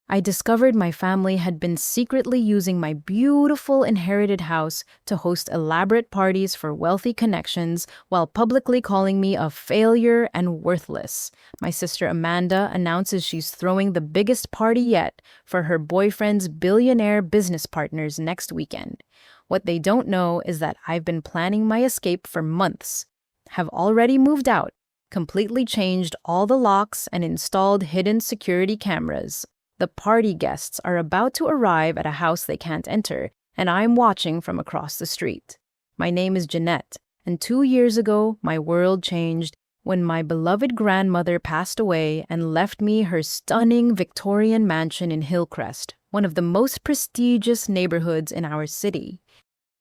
I discovered my family had been secretly using my beautiful inherited house to host elaborate parties for wealthy connections while publicly calling me a failure and worthless. My sister Amanda announces she's throwing the biggest party yet for her boyfriend's billionaire business partners next weekend. What they don't know is that I've been planning my escape for months, have already moved out, completely changed all the locks, and installed hidden security cameras. The party guests are about to arrive at a house they can't enter, and I'm watching from across the street. My name is Jeanette, and 2 years ago, my world changed when my beloved grandmother passed away and left me her stunning Victorian mansion in Hillcrest, one of the most prestigious neighborhoods in our city.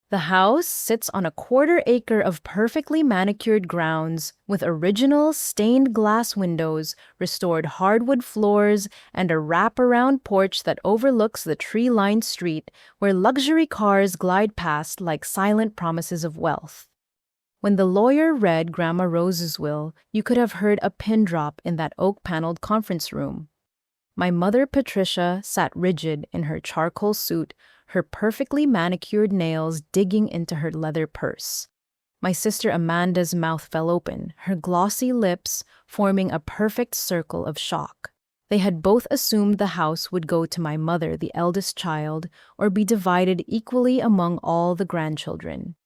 The house sits on a quarter-acre of perfectly manicured grounds with original stained glass windows, restored hardwood floors, and a wraparound porch that overlooks the tree-lined street where luxury cars glide past like silent promises of wealth. When the lawyer read Grandma Rose's will, you could have heard a pin drop in that oak-paneled conference room. My mother Patricia sat rigid in her charcoal suit, her perfectly manicured nails digging into her leather purse. My sister Amanda's mouth fell open, her glossy lips forming a perfect circle of shock. They had both assumed the house would go to my mother, the eldest child, or be divided equally among all the grandchildren.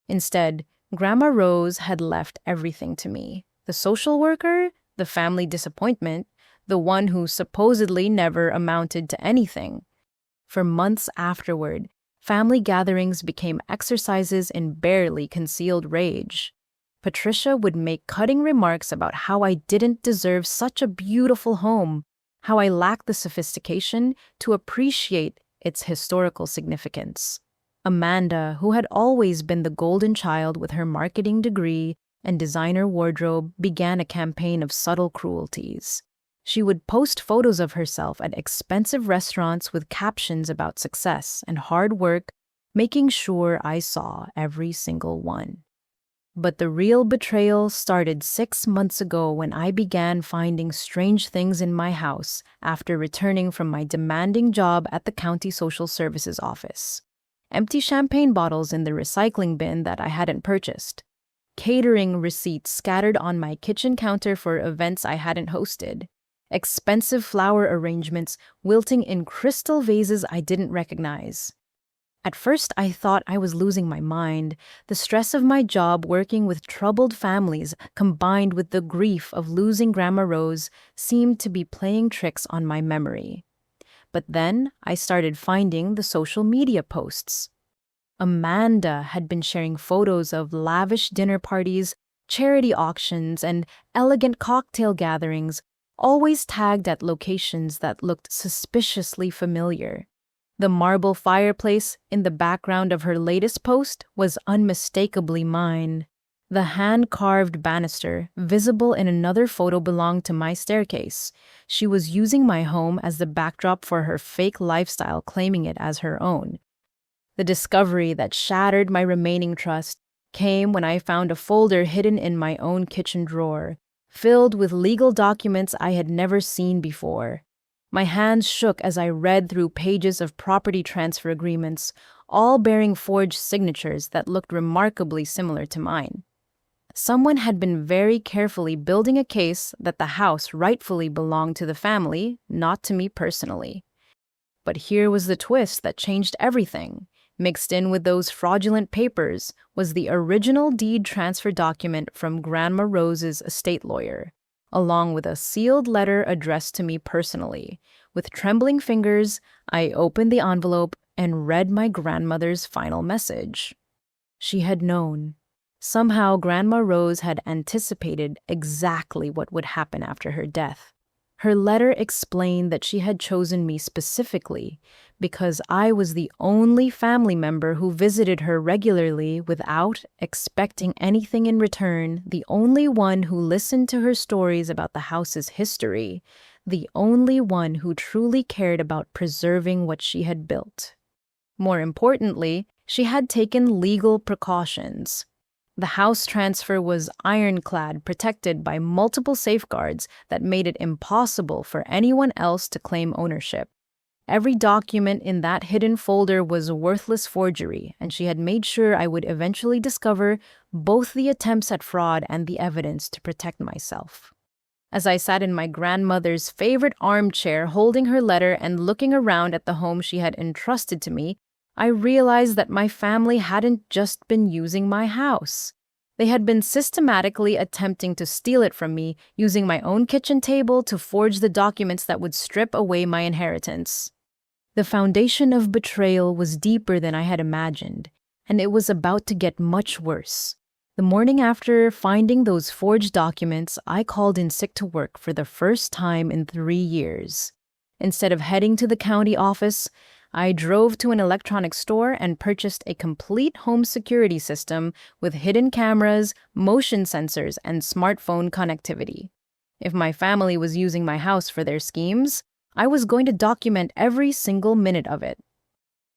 Instead, Grandma Rose had left everything to me. The social worker, the family disappointment, the one who supposedly never amounted to anything. For months afterward, family gatherings became exercises in barely concealed rage. Patricia would make cutting remarks about how I didn't deserve such a beautiful home, how I lacked the sophistication to appreciate its historical significance. Amanda, who had always been the golden child with her marketing degree and designer wardrobe, began a campaign of subtle cruelties. She would post photos of herself at expensive restaurants with captions about success and hard work, making sure I saw every single one. But the real betrayal started 6 months ago when I began finding strange things in my house after returning from my demanding job at the county social services office. Empty champagne bottles in the recycling bin that I hadn't purchased. Catering receipts scattered on my kitchen counter for events I hadn't hosted. Expensive flower arrangements wilting in crystal vases I didn't recognize. At first, I thought I was losing my mind. The stress of my job working with troubled families combined with the grief of losing Grandma Rose seemed to be playing tricks on my memory. But then I started finding the social media posts. Amanda had been sharing photos of lavish dinner parties, charity auctions, and elegant cocktail gatherings, always tagged at locations that looked suspiciously familiar. The marble fireplace in the background of her latest post was unmistakably mine. The hand-carved banister, visible in another photo, belonged to my staircase. She was using my home as the backdrop for her fake lifestyle, claiming it as her own. The discovery that shattered my remaining trust came when I found a folder hidden in my own kitchen drawer, filled with legal documents I had never seen before. My hands shook as I read through pages of property transfer agreements, all bearing forged signatures that looked remarkably similar to mine. Someone had been very carefully building a case that the house rightfully belonged to the family, not to me personally. But here was the twist that changed everything. Mixed in with those fraudulent papers was the original deed transfer document from Grandma Rose's estate lawyer, along with a sealed letter addressed to me personally. With trembling fingers, I opened the envelope and read my grandmother's final message. She had known. Somehow, Grandma Rose had anticipated exactly what would happen after her death. Her letter explained that she had chosen me specifically because I was the only family member who visited her regularly without expecting anything in return, the only one who listened to her stories about the house's history, the only one who truly cared about preserving what she had built. More importantly, she had taken legal precautions. The house transfer was ironclad, protected by multiple safeguards that made it impossible for anyone else to claim ownership. Every document in that hidden folder was worthless forgery, and she had made sure I would eventually discover both the attempts at fraud and the evidence to protect myself. As I sat in my grandmother's favorite armchair holding her letter and looking around at the home she had entrusted to me, I realized that my family hadn't just been using my house. They had been systematically attempting to steal it from me, using my own kitchen table to forge the documents that would strip away my inheritance. The foundation of betrayal was deeper than I had imagined, and it was about to get much worse. The morning after finding those forged documents, I called in sick to work for the first time in 3 years. Instead of heading to the county office, I drove to an electronics store and purchased a complete home security system with hidden cameras, motion sensors, and smartphone connectivity. If my family was using my house for their schemes, I was going to document every single minute of it.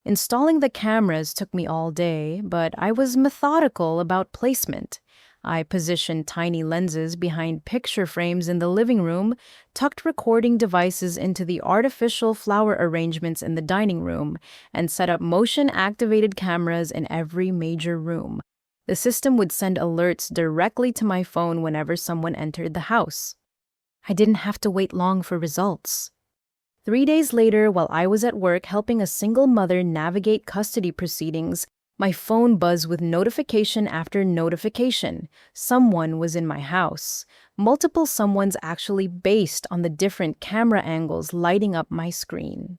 Installing the cameras took me all day, but I was methodical about placement. I positioned tiny lenses behind picture frames in the living room, tucked recording devices into the artificial flower arrangements in the dining room, and set up motion-activated cameras in every major room. The system would send alerts directly to my phone whenever someone entered the house. I didn't have to wait long for results. 3 days later, while I was at work helping a single mother navigate custody proceedings, my phone buzzed with notification after notification. Someone was in my house. Multiple someones actually based on the different camera angles lighting up my screen.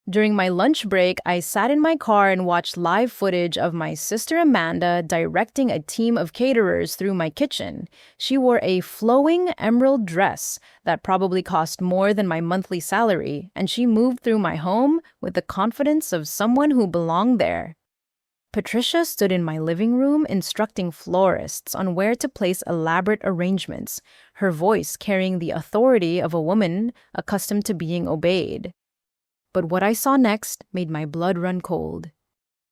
During my lunch break, I sat in my car and watched live footage of my sister Amanda directing a team of caterers through my kitchen. She wore a flowing emerald dress that probably cost more than my monthly salary, and she moved through my home with the confidence of someone who belonged there. Patricia stood in my living room instructing florists on where to place elaborate arrangements, her voice carrying the authority of a woman accustomed to being obeyed. But what I saw next made my blood run cold.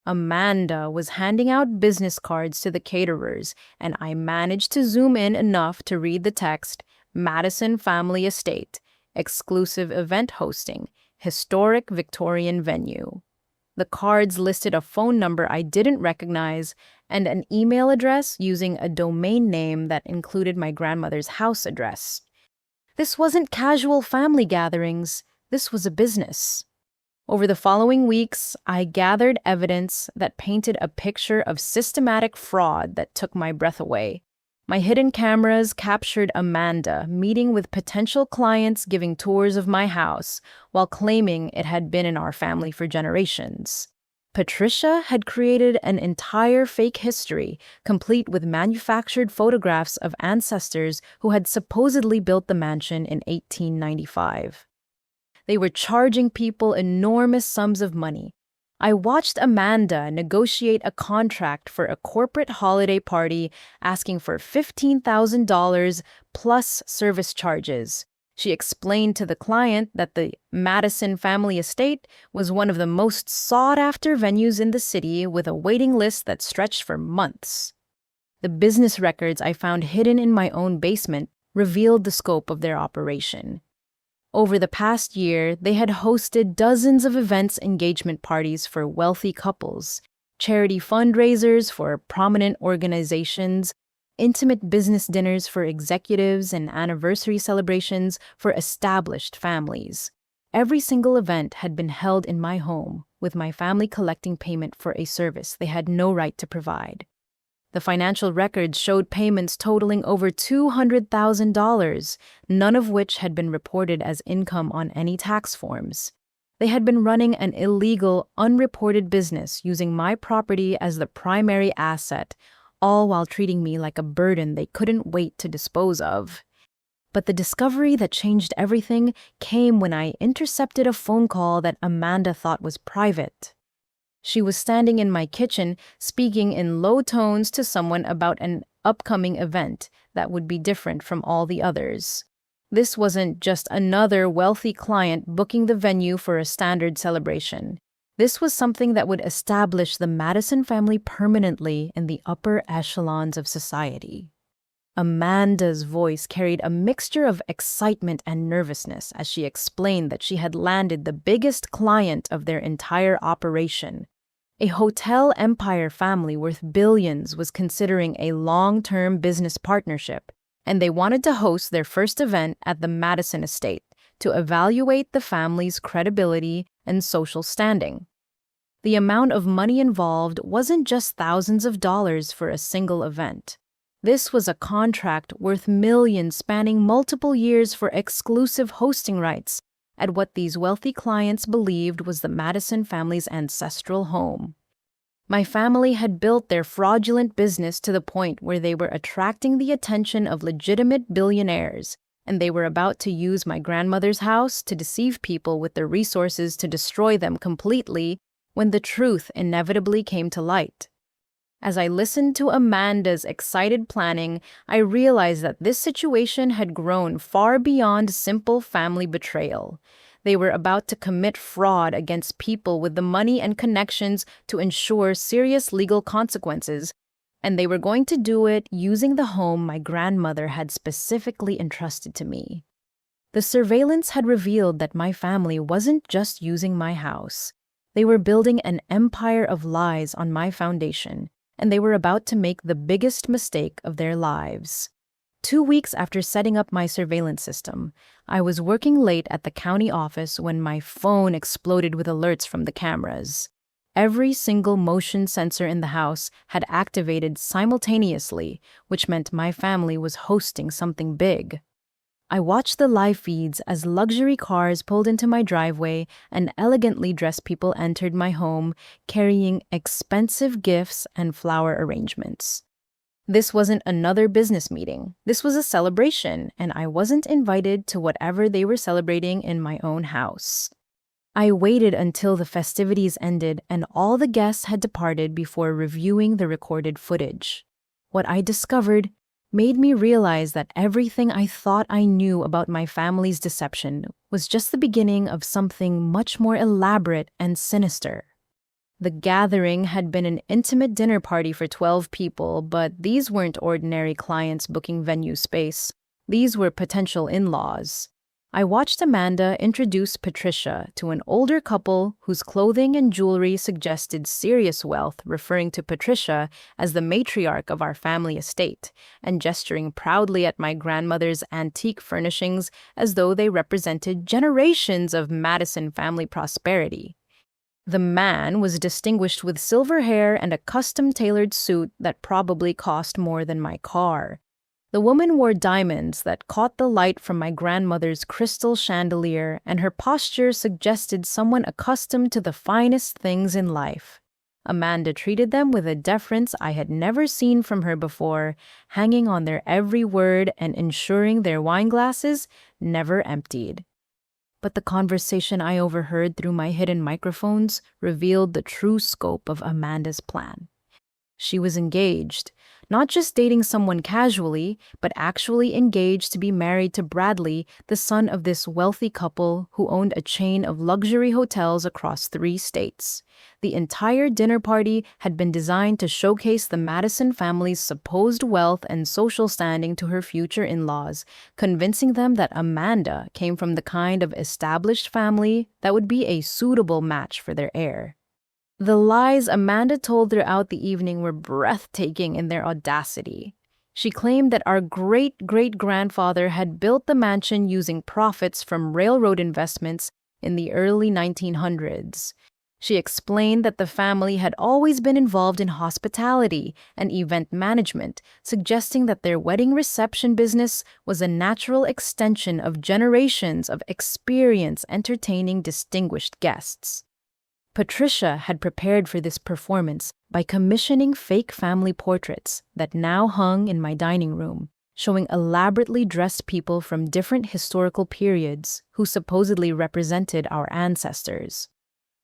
Amanda was handing out business cards to the caterers, and I managed to zoom in enough to read the text, Madison Family Estate, exclusive event hosting, historic Victorian venue. The cards listed a phone number I didn't recognize and an email address using a domain name that included my grandmother's house address. This wasn't casual family gatherings, this was a business. Over the following weeks, I gathered evidence that painted a picture of systematic fraud that took my breath away. My hidden cameras captured Amanda meeting with potential clients giving tours of my house while claiming it had been in our family for generations. Patricia had created an entire fake history, complete with manufactured photographs of ancestors who had supposedly built the mansion in 1895. They were charging people enormous sums of money. I watched Amanda negotiate a contract for a corporate holiday party asking for $15,000 plus service charges. She explained to the client that the Madison Family Estate was one of the most sought-after venues in the city with a waiting list that stretched for months. The business records I found hidden in my own basement revealed the scope of their operation. Over the past year, they had hosted dozens of events, engagement parties for wealthy couples, charity fundraisers for prominent organizations, intimate business dinners for executives, and anniversary celebrations for established families. Every single event had been held in my home, with my family collecting payment for a service they had no right to provide. The financial records showed payments totaling over $200,000, none of which had been reported as income on any tax forms. They had been running an illegal, unreported business using my property as the primary asset, all while treating me like a burden they couldn't wait to dispose of. But the discovery that changed everything came when I intercepted a phone call that Amanda thought was private. She was standing in my kitchen, speaking in low tones to someone about an upcoming event that would be different from all the others. This wasn't just another wealthy client booking the venue for a standard celebration. This was something that would establish the Madison family permanently in the upper echelons of society. Amanda's voice carried a mixture of excitement and nervousness as she explained that she had landed the biggest client of their entire operation. A hotel empire family worth billions was considering a long-term business partnership, and they wanted to host their first event at the Madison estate to evaluate the family's credibility and social standing. The amount of money involved wasn't just thousands of dollars for a single event. This was a contract worth millions spanning multiple years for exclusive hosting rights at what these wealthy clients believed was the Madison family's ancestral home. My family had built their fraudulent business to the point where they were attracting the attention of legitimate billionaires, and they were about to use my grandmother's house to deceive people with the resources to destroy them completely when the truth inevitably came to light. As I listened to Amanda's excited planning, I realized that this situation had grown far beyond simple family betrayal. They were about to commit fraud against people with the money and connections to ensure serious legal consequences, and they were going to do it using the home my grandmother had specifically entrusted to me. The surveillance had revealed that my family wasn't just using my house. They were building an empire of lies on my foundation, and they were about to make the biggest mistake of their lives. 2 weeks after setting up my surveillance system, I was working late at the county office when my phone exploded with alerts from the cameras. Every single motion sensor in the house had activated simultaneously, which meant my family was hosting something big. I watched the live feeds as luxury cars pulled into my driveway and elegantly dressed people entered my home carrying expensive gifts and flower arrangements. This wasn't another business meeting. This was a celebration, and I wasn't invited to whatever they were celebrating in my own house. I waited until the festivities ended and all the guests had departed before reviewing the recorded footage. What I discovered made me realize that everything I thought I knew about my family's deception was just the beginning of something much more elaborate and sinister. The gathering had been an intimate dinner party for 12 people, but these weren't ordinary clients booking venue space. These were potential in-laws. I watched Amanda introduce Patricia to an older couple whose clothing and jewelry suggested serious wealth, referring to Patricia as the matriarch of our family estate, and gesturing proudly at my grandmother's antique furnishings as though they represented generations of Madison family prosperity. The man was distinguished with silver hair and a custom-tailored suit that probably cost more than my car. The woman wore diamonds that caught the light from my grandmother's crystal chandelier, and her posture suggested someone accustomed to the finest things in life. Amanda treated them with a deference I had never seen from her before, hanging on their every word and ensuring their wine glasses never emptied. But the conversation I overheard through my hidden microphones revealed the true scope of Amanda's plan. She was engaged, not just dating someone casually, but actually engaged to be married to Bradley, the son of this wealthy couple who owned a chain of luxury hotels across 3 states. The entire dinner party had been designed to showcase the Madison family's supposed wealth and social standing to her future in-laws, convincing them that Amanda came from the kind of established family that would be a suitable match for their heir. The lies Amanda told throughout the evening were breathtaking in their audacity. She claimed that our great-great-grandfather had built the mansion using profits from railroad investments in the early 1900s. She explained that the family had always been involved in hospitality and event management, suggesting that their wedding reception business was a natural extension of generations of experience entertaining distinguished guests. Patricia had prepared for this performance by commissioning fake family portraits that now hung in my dining room, showing elaborately dressed people from different historical periods who supposedly represented our ancestors.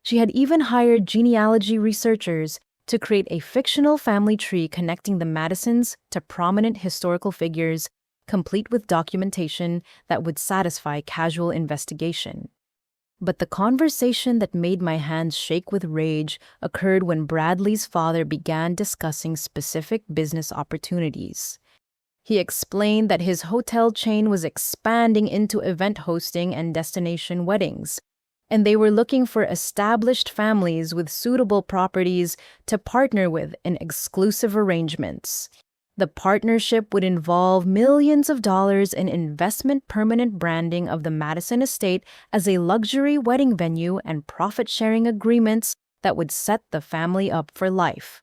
She had even hired genealogy researchers to create a fictional family tree connecting the Madisons to prominent historical figures, complete with documentation that would satisfy casual investigation. But the conversation that made my hands shake with rage occurred when Bradley's father began discussing specific business opportunities. He explained that his hotel chain was expanding into event hosting and destination weddings, and they were looking for established families with suitable properties to partner with in exclusive arrangements. The partnership would involve millions of dollars in investment permanent branding of the Madison estate as a luxury wedding venue and profit-sharing agreements that would set the family up for life.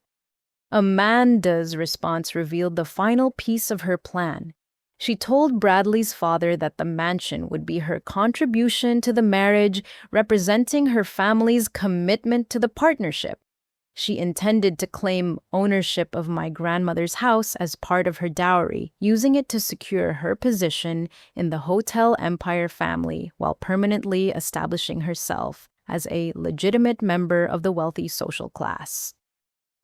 Amanda's response revealed the final piece of her plan. She told Bradley's father that the mansion would be her contribution to the marriage, representing her family's commitment to the partnership. She intended to claim ownership of my grandmother's house as part of her dowry, using it to secure her position in the hotel empire family while permanently establishing herself as a legitimate member of the wealthy social class.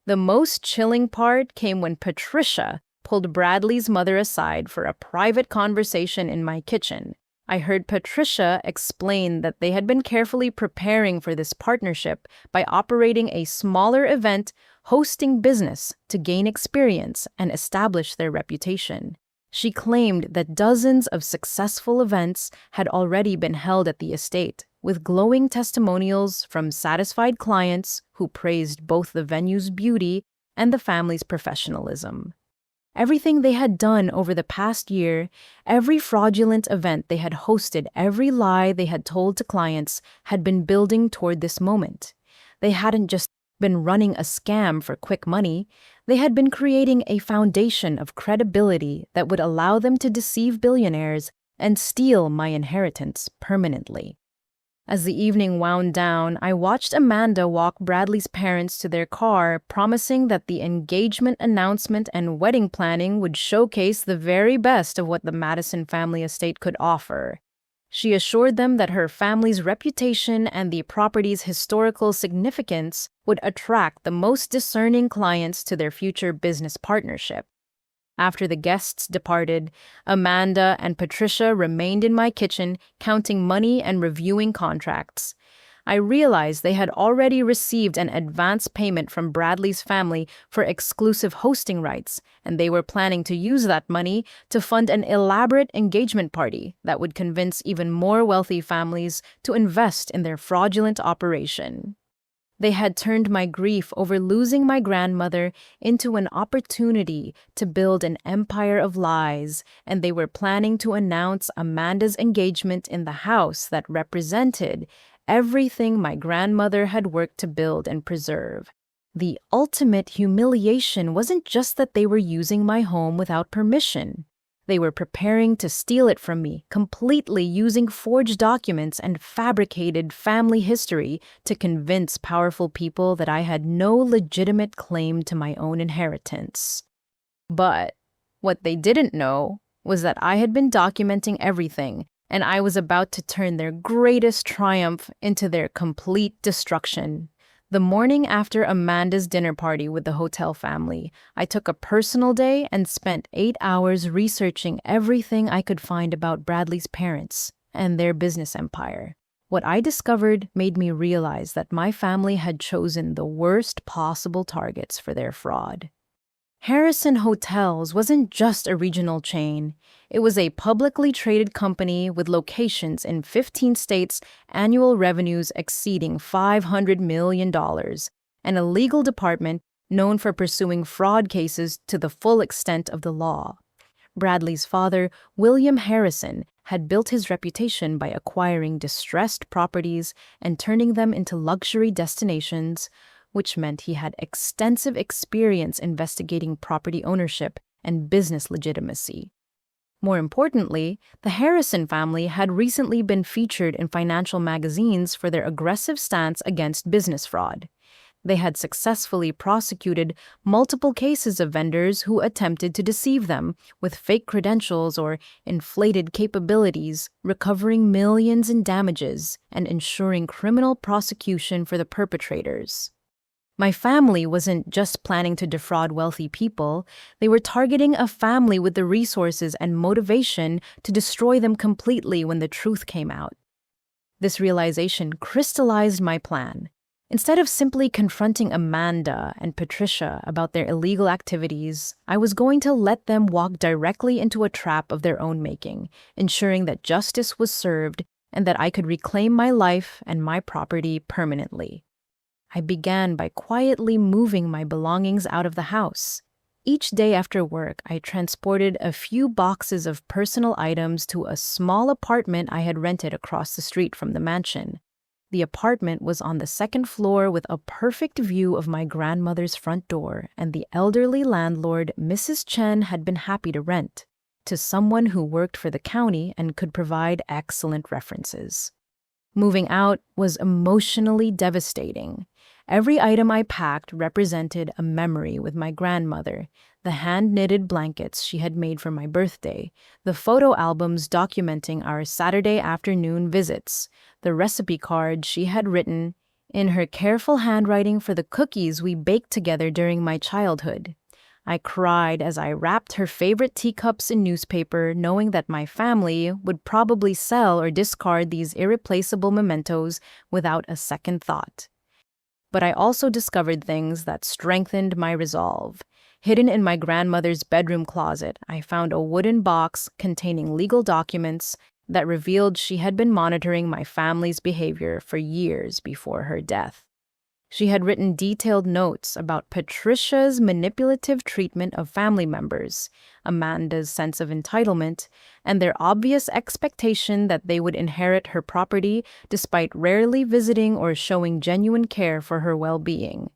The most chilling part came when Patricia pulled Bradley's mother aside for a private conversation in my kitchen. I heard Patricia explain that they had been carefully preparing for this partnership by operating a smaller event, hosting business to gain experience and establish their reputation. She claimed that dozens of successful events had already been held at the estate, with glowing testimonials from satisfied clients who praised both the venue's beauty and the family's professionalism. Everything they had done over the past year, every fraudulent event they had hosted, every lie they had told to clients had been building toward this moment. They hadn't just been running a scam for quick money, they had been creating a foundation of credibility that would allow them to deceive billionaires and steal my inheritance permanently. As the evening wound down, I watched Amanda walk Bradley's parents to their car, promising that the engagement announcement and wedding planning would showcase the very best of what the Madison family estate could offer. She assured them that her family's reputation and the property's historical significance would attract the most discerning clients to their future business partnership. After the guests departed, Amanda and Patricia remained in my kitchen, counting money and reviewing contracts. I realized they had already received an advance payment from Bradley's family for exclusive hosting rights, and they were planning to use that money to fund an elaborate engagement party that would convince even more wealthy families to invest in their fraudulent operation. They had turned my grief over losing my grandmother into an opportunity to build an empire of lies, and they were planning to announce Amanda's engagement in the house that represented everything my grandmother had worked to build and preserve. The ultimate humiliation wasn't just that they were using my home without permission. They were preparing to steal it from me, completely using forged documents and fabricated family history to convince powerful people that I had no legitimate claim to my own inheritance. But what they didn't know was that I had been documenting everything, and I was about to turn their greatest triumph into their complete destruction. The morning after Amanda's dinner party with the hotel family, I took a personal day and spent 8 hours researching everything I could find about Bradley's parents and their business empire. What I discovered made me realize that my family had chosen the worst possible targets for their fraud. Harrison Hotels wasn't just a regional chain. It was a publicly traded company with locations in 15 states, annual revenues exceeding $500 million, and a legal department known for pursuing fraud cases to the full extent of the law. Bradley's father, William Harrison, had built his reputation by acquiring distressed properties and turning them into luxury destinations, which meant he had extensive experience investigating property ownership and business legitimacy. More importantly, the Harrison family had recently been featured in financial magazines for their aggressive stance against business fraud. They had successfully prosecuted multiple cases of vendors who attempted to deceive them with fake credentials or inflated capabilities, recovering millions in damages and ensuring criminal prosecution for the perpetrators. My family wasn't just planning to defraud wealthy people, they were targeting a family with the resources and motivation to destroy them completely when the truth came out. This realization crystallized my plan. Instead of simply confronting Amanda and Patricia about their illegal activities, I was going to let them walk directly into a trap of their own making, ensuring that justice was served and that I could reclaim my life and my property permanently. I began by quietly moving my belongings out of the house. Each day after work, I transported a few boxes of personal items to a small apartment I had rented across the street from the mansion. The apartment was on the second floor with a perfect view of my grandmother's front door, and the elderly landlord, Mrs. Chen, had been happy to rent to someone who worked for the county and could provide excellent references. Moving out was emotionally devastating. Every item I packed represented a memory with my grandmother: the hand-knitted blankets she had made for my birthday, the photo albums documenting our Saturday afternoon visits, the recipe cards she had written in her careful handwriting for the cookies we baked together during my childhood. I cried as I wrapped her favorite teacups in newspaper, knowing that my family would probably sell or discard these irreplaceable mementos without a second thought. But I also discovered things that strengthened my resolve. Hidden in my grandmother's bedroom closet, I found a wooden box containing legal documents that revealed she had been monitoring my family's behavior for years before her death. She had written detailed notes about Patricia's manipulative treatment of family members, Amanda's sense of entitlement, and their obvious expectation that they would inherit her property despite rarely visiting or showing genuine care for her well-being.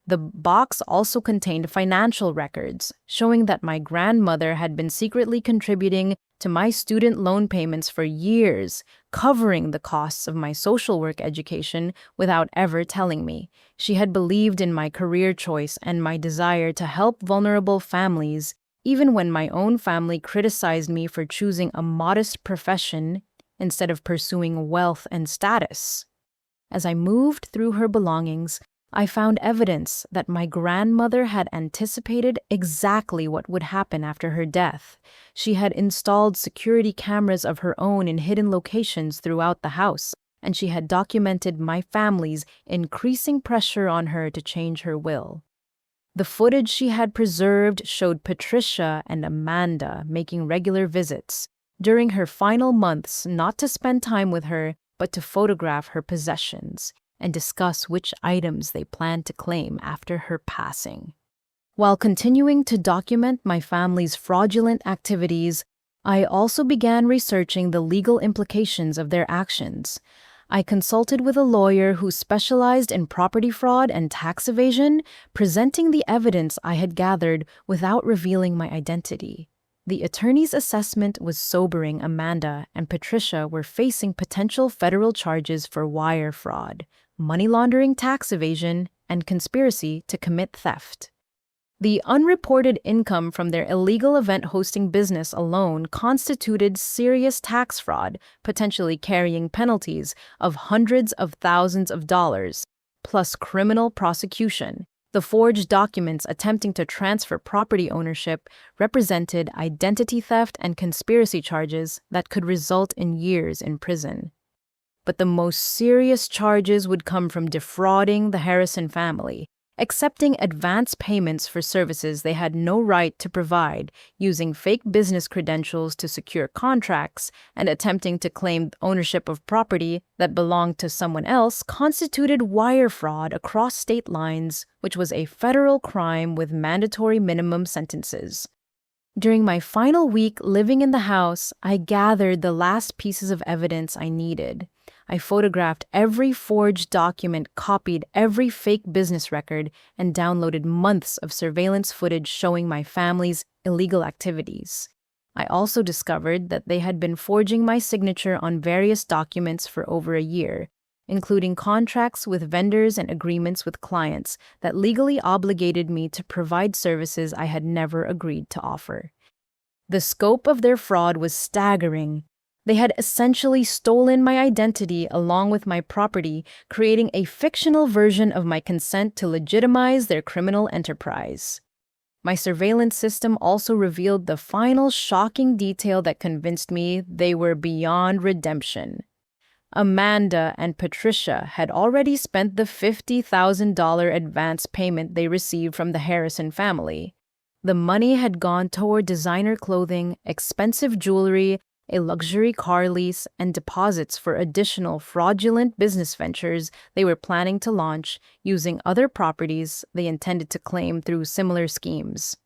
The box also contained financial records, showing that my grandmother had been secretly contributing to my student loan payments for years, covering the costs of my social work education without ever telling me. She had believed in my career choice and my desire to help vulnerable families, even when my own family criticized me for choosing a modest profession instead of pursuing wealth and status. As I moved through her belongings, I found evidence that my grandmother had anticipated exactly what would happen after her death. She had installed security cameras of her own in hidden locations throughout the house, and she had documented my family's increasing pressure on her to change her will. The footage she had preserved showed Patricia and Amanda making regular visits during her final months, not to spend time with her, but to photograph her possessions and discuss which items they planned to claim after her passing. While continuing to document my family's fraudulent activities, I also began researching the legal implications of their actions. I consulted with a lawyer who specialized in property fraud and tax evasion, presenting the evidence I had gathered without revealing my identity. The attorney's assessment was sobering. Amanda and Patricia were facing potential federal charges for wire fraud, money laundering, tax evasion, and conspiracy to commit theft. The unreported income from their illegal event hosting business alone constituted serious tax fraud, potentially carrying penalties of hundreds of thousands of dollars, plus criminal prosecution. The forged documents attempting to transfer property ownership represented identity theft and conspiracy charges that could result in years in prison. But the most serious charges would come from defrauding the Harrison family, accepting advance payments for services they had no right to provide, using fake business credentials to secure contracts, and attempting to claim ownership of property that belonged to someone else constituted wire fraud across state lines, which was a federal crime with mandatory minimum sentences. During my final week living in the house, I gathered the last pieces of evidence I needed. I photographed every forged document, copied every fake business record, and downloaded months of surveillance footage showing my family's illegal activities. I also discovered that they had been forging my signature on various documents for over a year, including contracts with vendors and agreements with clients that legally obligated me to provide services I had never agreed to offer. The scope of their fraud was staggering. They had essentially stolen my identity along with my property, creating a fictional version of my consent to legitimize their criminal enterprise. My surveillance system also revealed the final shocking detail that convinced me they were beyond redemption. Amanda and Patricia had already spent the $50,000 advance payment they received from the Harrison family. The money had gone toward designer clothing, expensive jewelry, a luxury car lease, and deposits for additional fraudulent business ventures they were planning to launch using other properties they intended to claim through similar schemes.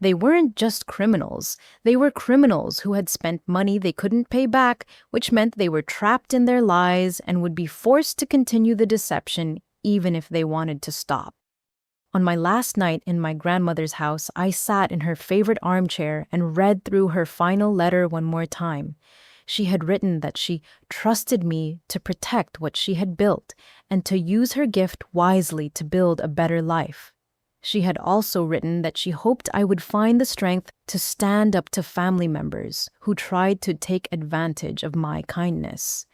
They weren't just criminals. They were criminals who had spent money they couldn't pay back, which meant they were trapped in their lies and would be forced to continue the deception even if they wanted to stop. On my last night in my grandmother's house, I sat in her favorite armchair and read through her final letter one more time. She had written that she trusted me to protect what she had built and to use her gift wisely to build a better life. She had also written that she hoped I would find the strength to stand up to family members who tried to take advantage of my kindness.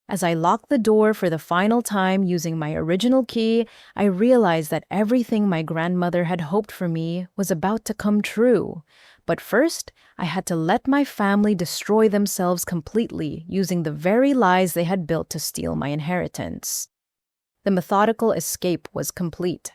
As I locked the door for the final time using my original key, I realized that everything my grandmother had hoped for me was about to come true. But first, I had to let my family destroy themselves completely using the very lies they had built to steal my inheritance. The methodical escape was complete.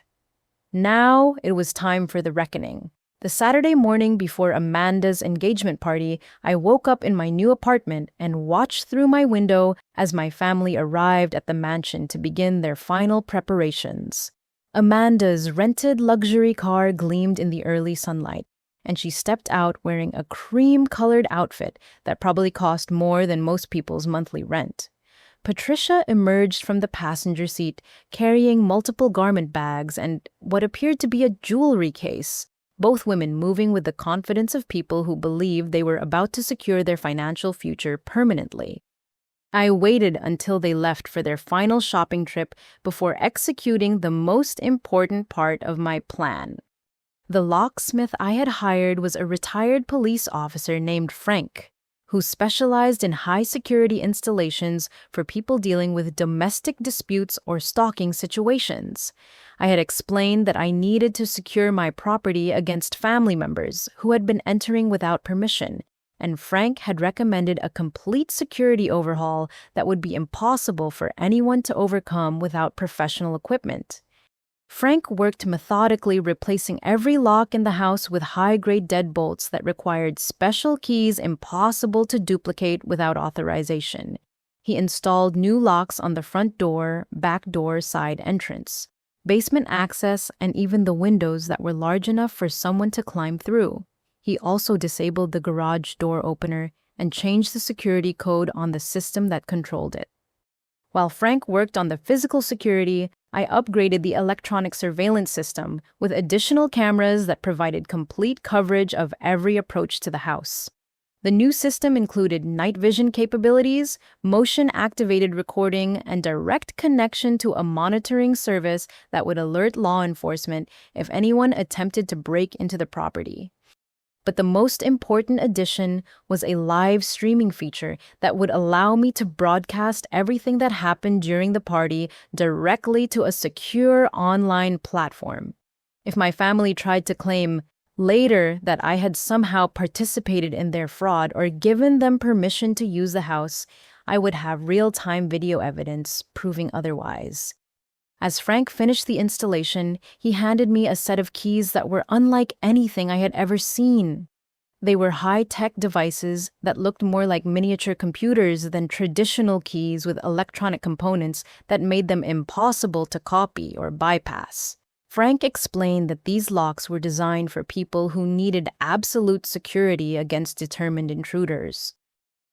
Now it was time for the reckoning. The Saturday morning before Amanda's engagement party, I woke up in my new apartment and watched through my window as my family arrived at the mansion to begin their final preparations. Amanda's rented luxury car gleamed in the early sunlight, and she stepped out wearing a cream-colored outfit that probably cost more than most people's monthly rent. Patricia emerged from the passenger seat carrying multiple garment bags and what appeared to be a jewelry case, both women moving with the confidence of people who believed they were about to secure their financial future permanently. I waited until they left for their final shopping trip before executing the most important part of my plan. The locksmith I had hired was a retired police officer named Frank, who specialized in high-security installations for people dealing with domestic disputes or stalking situations. I had explained that I needed to secure my property against family members who had been entering without permission, and Frank had recommended a complete security overhaul that would be impossible for anyone to overcome without professional equipment. Frank worked methodically, replacing every lock in the house with high-grade deadbolts that required special keys impossible to duplicate without authorization. He installed new locks on the front door, back door, side entrance, basement access, and even the windows that were large enough for someone to climb through. He also disabled the garage door opener and changed the security code on the system that controlled it. While Frank worked on the physical security, I upgraded the electronic surveillance system with additional cameras that provided complete coverage of every approach to the house. The new system included night vision capabilities, motion-activated recording, and direct connection to a monitoring service that would alert law enforcement if anyone attempted to break into the property. But the most important addition was a live streaming feature that would allow me to broadcast everything that happened during the party directly to a secure online platform. If my family tried to claim later that I had somehow participated in their fraud or given them permission to use the house, I would have real-time video evidence proving otherwise. As Frank finished the installation, he handed me a set of keys that were unlike anything I had ever seen. They were high-tech devices that looked more like miniature computers than traditional keys with electronic components that made them impossible to copy or bypass. Frank explained that these locks were designed for people who needed absolute security against determined intruders.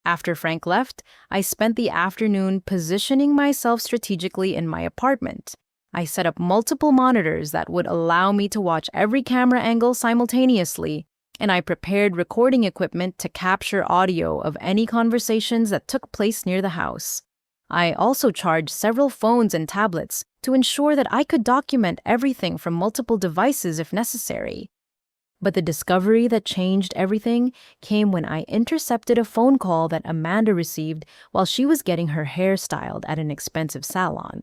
After Frank left, I spent the afternoon positioning myself strategically in my apartment. I set up multiple monitors that would allow me to watch every camera angle simultaneously, and I prepared recording equipment to capture audio of any conversations that took place near the house. I also charged several phones and tablets to ensure that I could document everything from multiple devices if necessary. But the discovery that changed everything came when I intercepted a phone call that Amanda received while she was getting her hair styled at an expensive salon.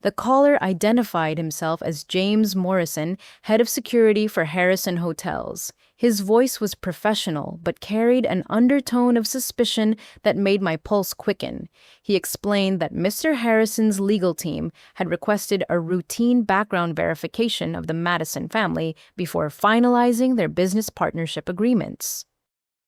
The caller identified himself as James Morrison, head of security for Harrison Hotels. His voice was professional, but carried an undertone of suspicion that made my pulse quicken. He explained that Mr. Harrison's legal team had requested a routine background verification of the Madison family before finalizing their business partnership agreements.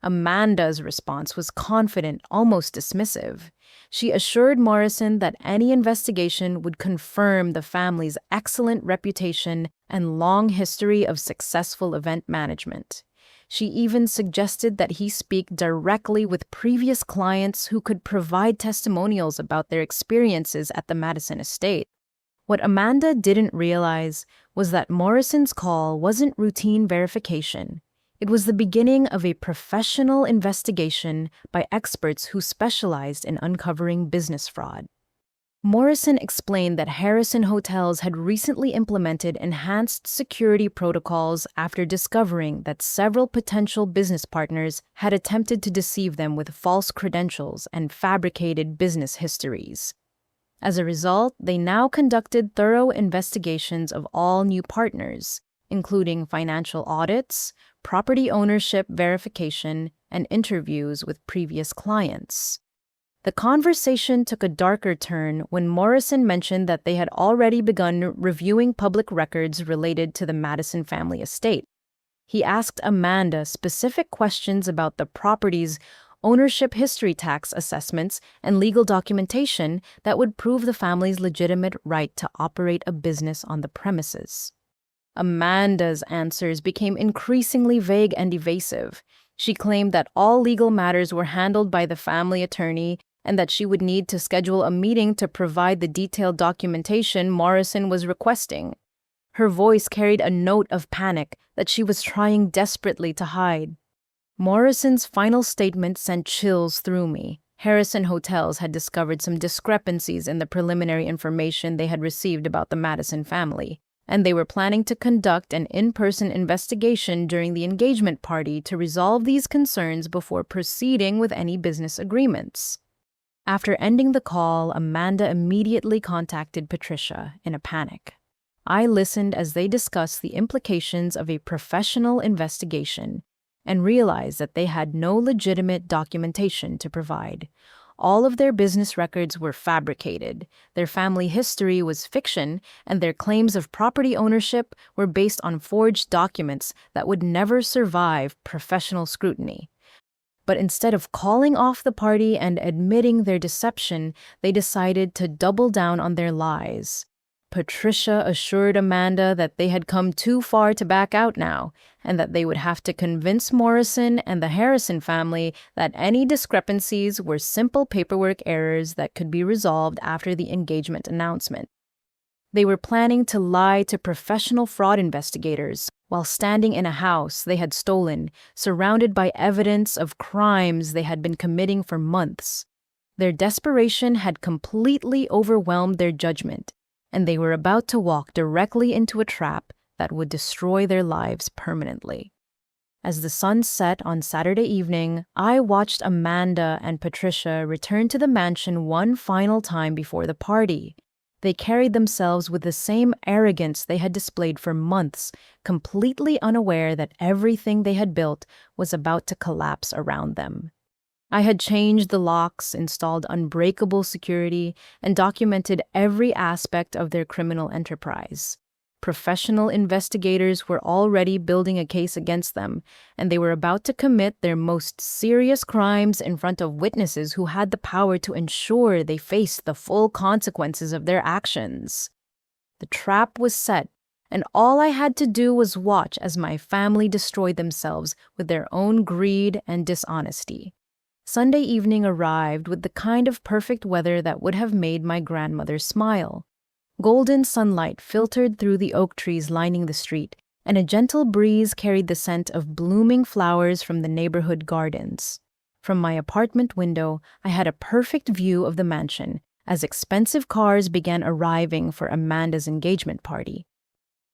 Amanda's response was confident, almost dismissive. She assured Morrison that any investigation would confirm the family's excellent reputation and long history of successful event management. She even suggested that he speak directly with previous clients who could provide testimonials about their experiences at the Madison estate. What Amanda didn't realize was that Morrison's call wasn't routine verification. It was the beginning of a professional investigation by experts who specialized in uncovering business fraud. Morrison explained that Harrison Hotels had recently implemented enhanced security protocols after discovering that several potential business partners had attempted to deceive them with false credentials and fabricated business histories. As a result, they now conducted thorough investigations of all new partners, including financial audits, property ownership verification, and interviews with previous clients. The conversation took a darker turn when Morrison mentioned that they had already begun reviewing public records related to the Madison family estate. He asked Amanda specific questions about the property's ownership history, tax assessments, and legal documentation that would prove the family's legitimate right to operate a business on the premises. Amanda's answers became increasingly vague and evasive. She claimed that all legal matters were handled by the family attorney and that she would need to schedule a meeting to provide the detailed documentation Morrison was requesting. Her voice carried a note of panic that she was trying desperately to hide. Morrison's final statement sent chills through me. Harrison Hotels had discovered some discrepancies in the preliminary information they had received about the Madison family, and they were planning to conduct an in-person investigation during the engagement party to resolve these concerns before proceeding with any business agreements. After ending the call, Amanda immediately contacted Patricia in a panic. I listened as they discussed the implications of a professional investigation and realized that they had no legitimate documentation to provide. All of their business records were fabricated, their family history was fiction, and their claims of property ownership were based on forged documents that would never survive professional scrutiny. But instead of calling off the party and admitting their deception, they decided to double down on their lies. Patricia assured Amanda that they had come too far to back out now, and that they would have to convince Morrison and the Harrison family that any discrepancies were simple paperwork errors that could be resolved after the engagement announcement. They were planning to lie to professional fraud investigators while standing in a house they had stolen, surrounded by evidence of crimes they had been committing for months. Their desperation had completely overwhelmed their judgment, and they were about to walk directly into a trap that would destroy their lives permanently. As the sun set on Saturday evening, I watched Amanda and Patricia return to the mansion one final time before the party. They carried themselves with the same arrogance they had displayed for months, completely unaware that everything they had built was about to collapse around them. I had changed the locks, installed unbreakable security, and documented every aspect of their criminal enterprise. Professional investigators were already building a case against them, and they were about to commit their most serious crimes in front of witnesses who had the power to ensure they faced the full consequences of their actions. The trap was set, and all I had to do was watch as my family destroyed themselves with their own greed and dishonesty. Sunday evening arrived with the kind of perfect weather that would have made my grandmother smile. Golden sunlight filtered through the oak trees lining the street, and a gentle breeze carried the scent of blooming flowers from the neighborhood gardens. From my apartment window, I had a perfect view of the mansion as expensive cars began arriving for Amanda's engagement party.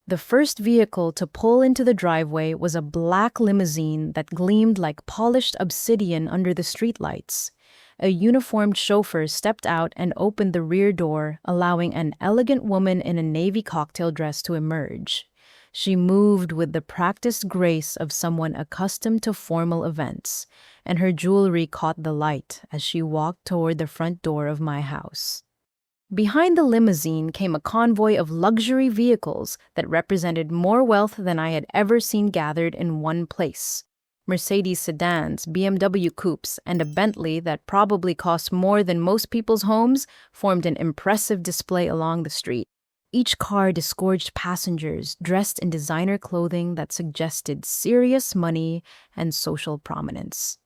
The first vehicle to pull into the driveway was a black limousine that gleamed like polished obsidian under the streetlights. a uniformed chauffeur stepped out and opened the rear door, allowing an elegant woman in a navy cocktail dress to emerge. She moved with the practiced grace of someone accustomed to formal events, and her jewelry caught the light as she walked toward the front door of my house. Behind the limousine came a convoy of luxury vehicles that represented more wealth than I had ever seen gathered in one place. Mercedes sedans, BMW coupes, and a Bentley that probably cost more than most people's homes formed an impressive display along the street. Each car disgorged passengers dressed in designer clothing that suggested serious money and social prominence.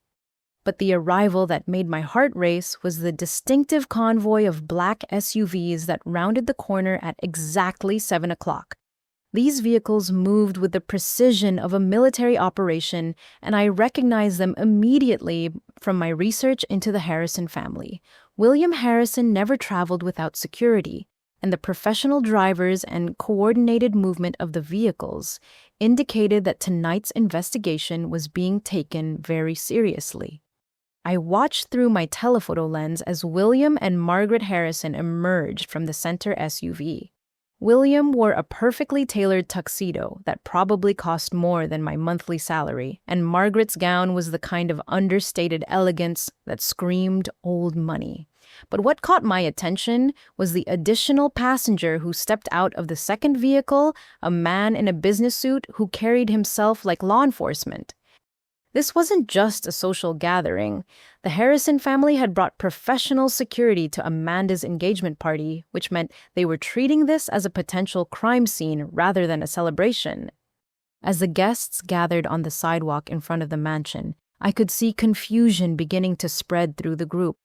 But the arrival that made my heart race was the distinctive convoy of black SUVs that rounded the corner at exactly 7 o'clock. These vehicles moved with the precision of a military operation, and I recognized them immediately from my research into the Harrison family. William Harrison never traveled without security, and the professional drivers and coordinated movement of the vehicles indicated that tonight's investigation was being taken very seriously. I watched through my telephoto lens as William and Margaret Harrison emerged from the center SUV. William wore a perfectly tailored tuxedo that probably cost more than my monthly salary, and Margaret's gown was the kind of understated elegance that screamed old money. But what caught my attention was the additional passenger who stepped out of the second vehicle, a man in a business suit who carried himself like law enforcement. This wasn't just a social gathering. The Harrison family had brought professional security to Amanda's engagement party, which meant they were treating this as a potential crime scene rather than a celebration. As the guests gathered on the sidewalk in front of the mansion, I could see confusion beginning to spread through the group.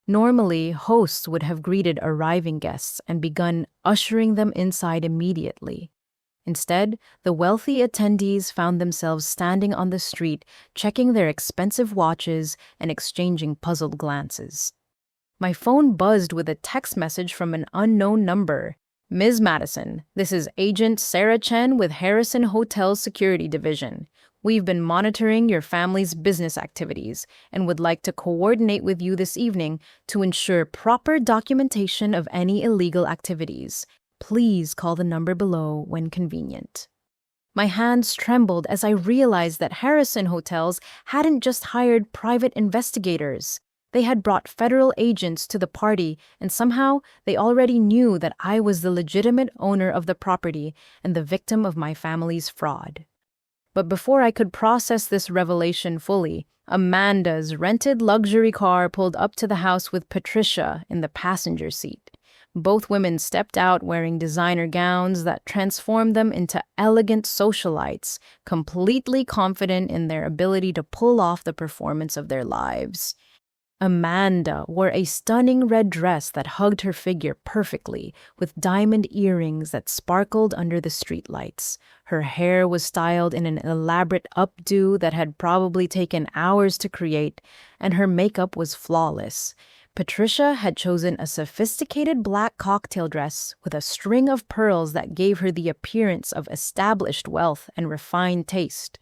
Normally, hosts would have greeted arriving guests and begun ushering them inside immediately. Instead, the wealthy attendees found themselves standing on the street, checking their expensive watches and exchanging puzzled glances. My phone buzzed with a text message from an unknown number. "Ms. Madison, this is Agent Sarah Chen with Harrison Hotel's Security Division. We've been monitoring your family's business activities and would like to coordinate with you this evening to ensure proper documentation of any illegal activities. Please call the number below when convenient." My hands trembled as I realized that Harrison Hotels hadn't just hired private investigators. They had brought federal agents to the party, and somehow they already knew that I was the legitimate owner of the property and the victim of my family's fraud. But before I could process this revelation fully, Amanda's rented luxury car pulled up to the house with Patricia in the passenger seat. Both women stepped out wearing designer gowns that transformed them into elegant socialites, completely confident in their ability to pull off the performance of their lives. Amanda wore a stunning red dress that hugged her figure perfectly, with diamond earrings that sparkled under the streetlights. Her hair was styled in an elaborate updo that had probably taken hours to create, and her makeup was flawless. Patricia had chosen a sophisticated black cocktail dress with a string of pearls that gave her the appearance of established wealth and refined taste.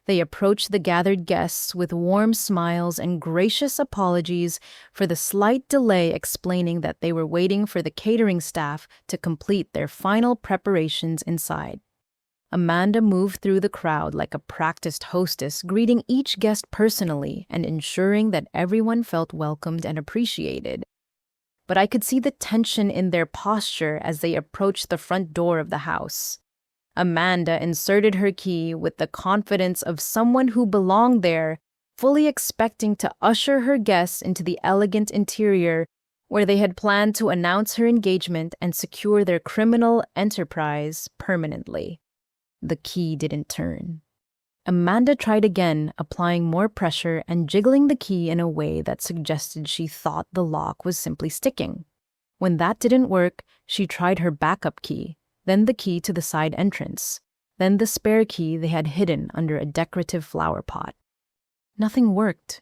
They approached the gathered guests with warm smiles and gracious apologies for the slight delay, explaining that they were waiting for the catering staff to complete their final preparations inside. Amanda moved through the crowd like a practiced hostess, greeting each guest personally and ensuring that everyone felt welcomed and appreciated. But I could see the tension in their posture as they approached the front door of the house. Amanda inserted her key with the confidence of someone who belonged there, fully expecting to usher her guests into the elegant interior where they had planned to announce her engagement and secure their criminal enterprise permanently. The key didn't turn. Amanda tried again, applying more pressure and jiggling the key in a way that suggested she thought the lock was simply sticking. When that didn't work, she tried her backup key, then the key to the side entrance, then the spare key they had hidden under a decorative flower pot. Nothing worked.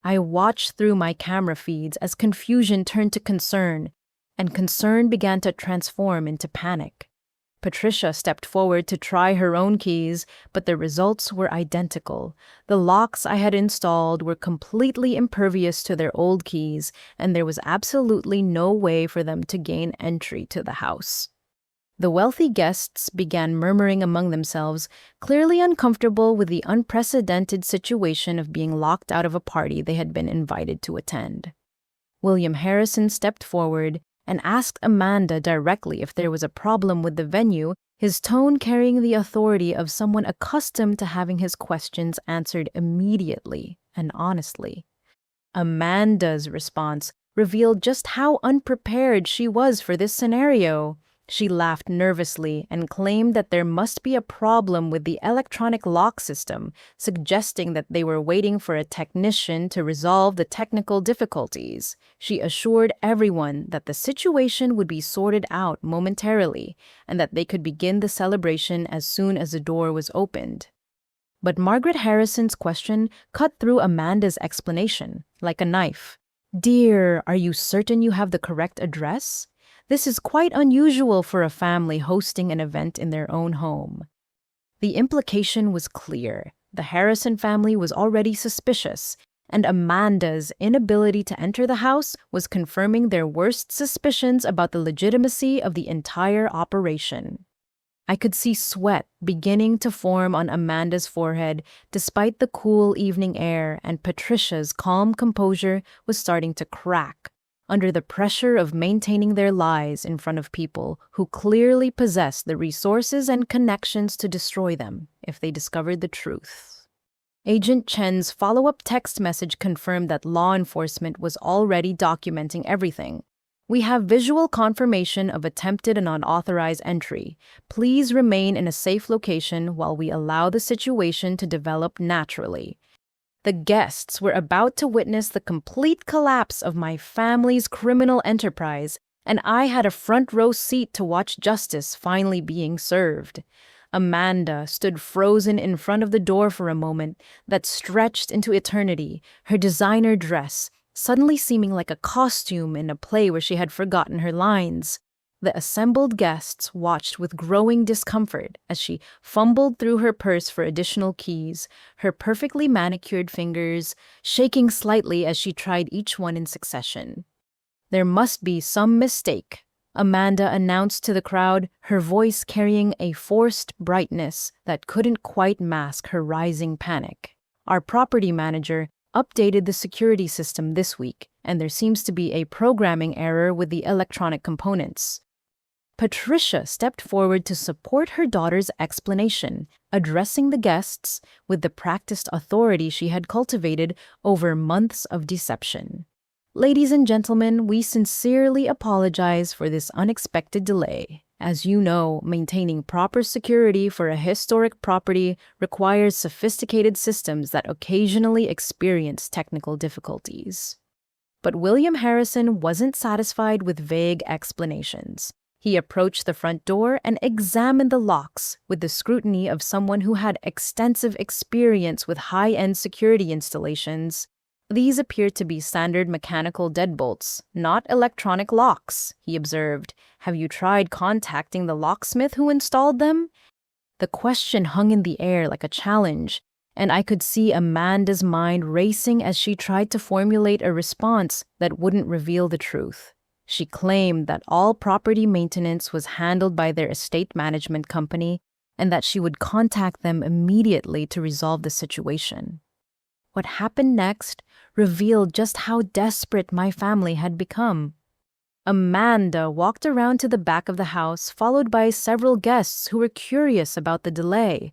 I watched through my camera feeds as confusion turned to concern, and concern began to transform into panic. Patricia stepped forward to try her own keys, but the results were identical. The locks I had installed were completely impervious to their old keys, and there was absolutely no way for them to gain entry to the house. The wealthy guests began murmuring among themselves, clearly uncomfortable with the unprecedented situation of being locked out of a party they had been invited to attend. William Harrison stepped forward and asked Amanda directly if there was a problem with the venue, his tone carrying the authority of someone accustomed to having his questions answered immediately and honestly. Amanda's response revealed just how unprepared she was for this scenario. She laughed nervously and claimed that there must be a problem with the electronic lock system, suggesting that they were waiting for a technician to resolve the technical difficulties. She assured everyone that the situation would be sorted out momentarily and that they could begin the celebration as soon as the door was opened. But Margaret Harrison's question cut through Amanda's explanation like a knife. "Dear, are you certain you have the correct address? This is quite unusual for a family hosting an event in their own home." The implication was clear. The Harrison family was already suspicious, and Amanda's inability to enter the house was confirming their worst suspicions about the legitimacy of the entire operation. I could see sweat beginning to form on Amanda's forehead despite the cool evening air, and Patricia's calm composure was starting to crack under the pressure of maintaining their lies in front of people who clearly possessed the resources and connections to destroy them if they discovered the truth. Agent Chen's follow-up text message confirmed that law enforcement was already documenting everything. "We have visual confirmation of attempted and unauthorized entry. Please remain in a safe location while we allow the situation to develop naturally." The guests were about to witness the complete collapse of my family's criminal enterprise, and I had a front row seat to watch justice finally being served. Amanda stood frozen in front of the door for a moment that stretched into eternity, her designer dress suddenly seeming like a costume in a play where she had forgotten her lines. The assembled guests watched with growing discomfort as she fumbled through her purse for additional keys, her perfectly manicured fingers shaking slightly as she tried each one in succession. "There must be some mistake," Amanda announced to the crowd, her voice carrying a forced brightness that couldn't quite mask her rising panic. "Our property manager updated the security system this week, and there seems to be a programming error with the electronic components." Patricia stepped forward to support her daughter's explanation, addressing the guests with the practiced authority she had cultivated over months of deception. "Ladies and gentlemen, we sincerely apologize for this unexpected delay. As you know, maintaining proper security for a historic property requires sophisticated systems that occasionally experience technical difficulties." But William Harrison wasn't satisfied with vague explanations. He approached the front door and examined the locks with the scrutiny of someone who had extensive experience with high-end security installations. "These appear to be standard mechanical deadbolts, not electronic locks," he observed. "Have you tried contacting the locksmith who installed them?" The question hung in the air like a challenge, and I could see Amanda's mind racing as she tried to formulate a response that wouldn't reveal the truth. She claimed that all property maintenance was handled by their estate management company and that she would contact them immediately to resolve the situation. What happened next revealed just how desperate my family had become. Amanda walked around to the back of the house, followed by several guests who were curious about the delay.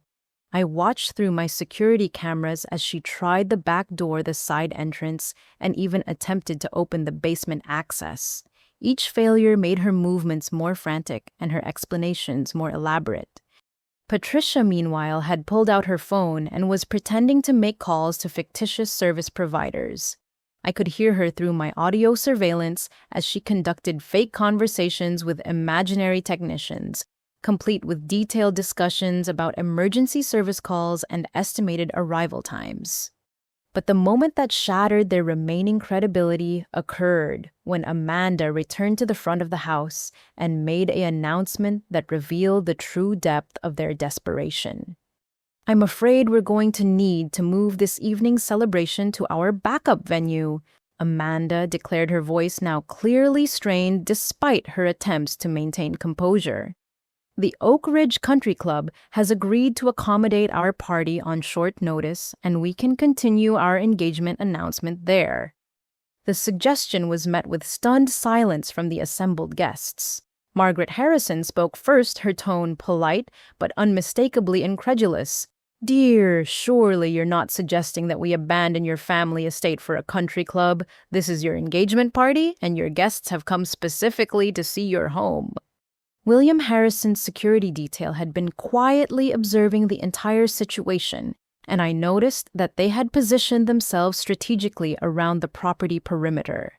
I watched through my security cameras as she tried the back door, the side entrance, and even attempted to open the basement access. Each failure made her movements more frantic and her explanations more elaborate. Patricia, meanwhile, had pulled out her phone and was pretending to make calls to fictitious service providers. I could hear her through my audio surveillance as she conducted fake conversations with imaginary technicians, complete with detailed discussions about emergency service calls and estimated arrival times. But the moment that shattered their remaining credibility occurred when Amanda returned to the front of the house and made an announcement that revealed the true depth of their desperation. "I'm afraid we're going to need to move this evening's celebration to our backup venue," Amanda declared, her voice now clearly strained despite her attempts to maintain composure. "The Oak Ridge Country Club has agreed to accommodate our party on short notice, and we can continue our engagement announcement there." The suggestion was met with stunned silence from the assembled guests. Margaret Harrison spoke first, her tone polite but unmistakably incredulous. "Dear, surely you're not suggesting that we abandon your family estate for a country club. This is your engagement party, and your guests have come specifically to see your home." William Harrison's security detail had been quietly observing the entire situation, and I noticed that they had positioned themselves strategically around the property perimeter.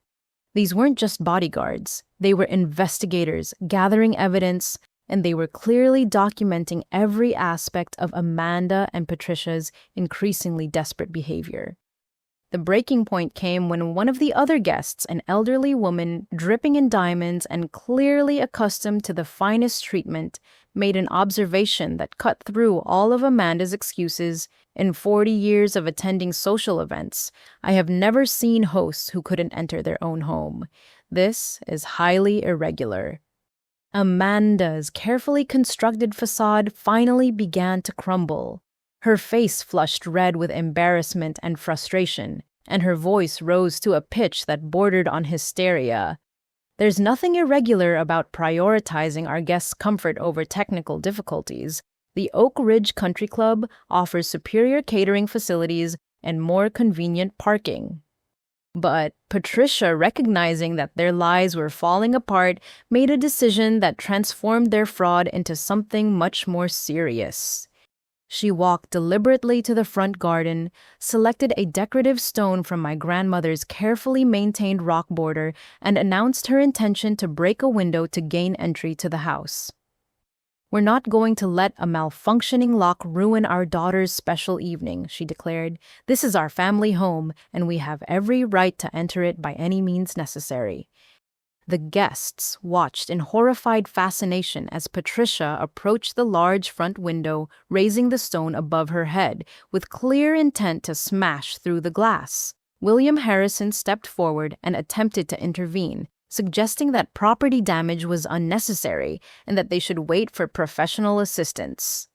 These weren't just bodyguards, they were investigators gathering evidence, and they were clearly documenting every aspect of Amanda and Patricia's increasingly desperate behavior. The breaking point came when one of the other guests, an elderly woman dripping in diamonds and clearly accustomed to the finest treatment, made an observation that cut through all of Amanda's excuses. "In 40 years of attending social events, I have never seen hosts who couldn't enter their own home. This is highly irregular." Amanda's carefully constructed facade finally began to crumble. Her face flushed red with embarrassment and frustration, and her voice rose to a pitch that bordered on hysteria. "There's nothing irregular about prioritizing our guests' comfort over technical difficulties. The Oak Ridge Country Club offers superior catering facilities and more convenient parking." But Patricia, recognizing that their lies were falling apart, made a decision that transformed their fraud into something much more serious. She walked deliberately to the front garden, selected a decorative stone from my grandmother's carefully maintained rock border, and announced her intention to break a window to gain entry to the house. "We're not going to let a malfunctioning lock ruin our daughter's special evening," she declared. "This is our family home, and we have every right to enter it by any means necessary." The guests watched in horrified fascination as Patricia approached the large front window, raising the stone above her head, with clear intent to smash through the glass. William Harrison stepped forward and attempted to intervene, suggesting that property damage was unnecessary and that they should wait for professional assistance.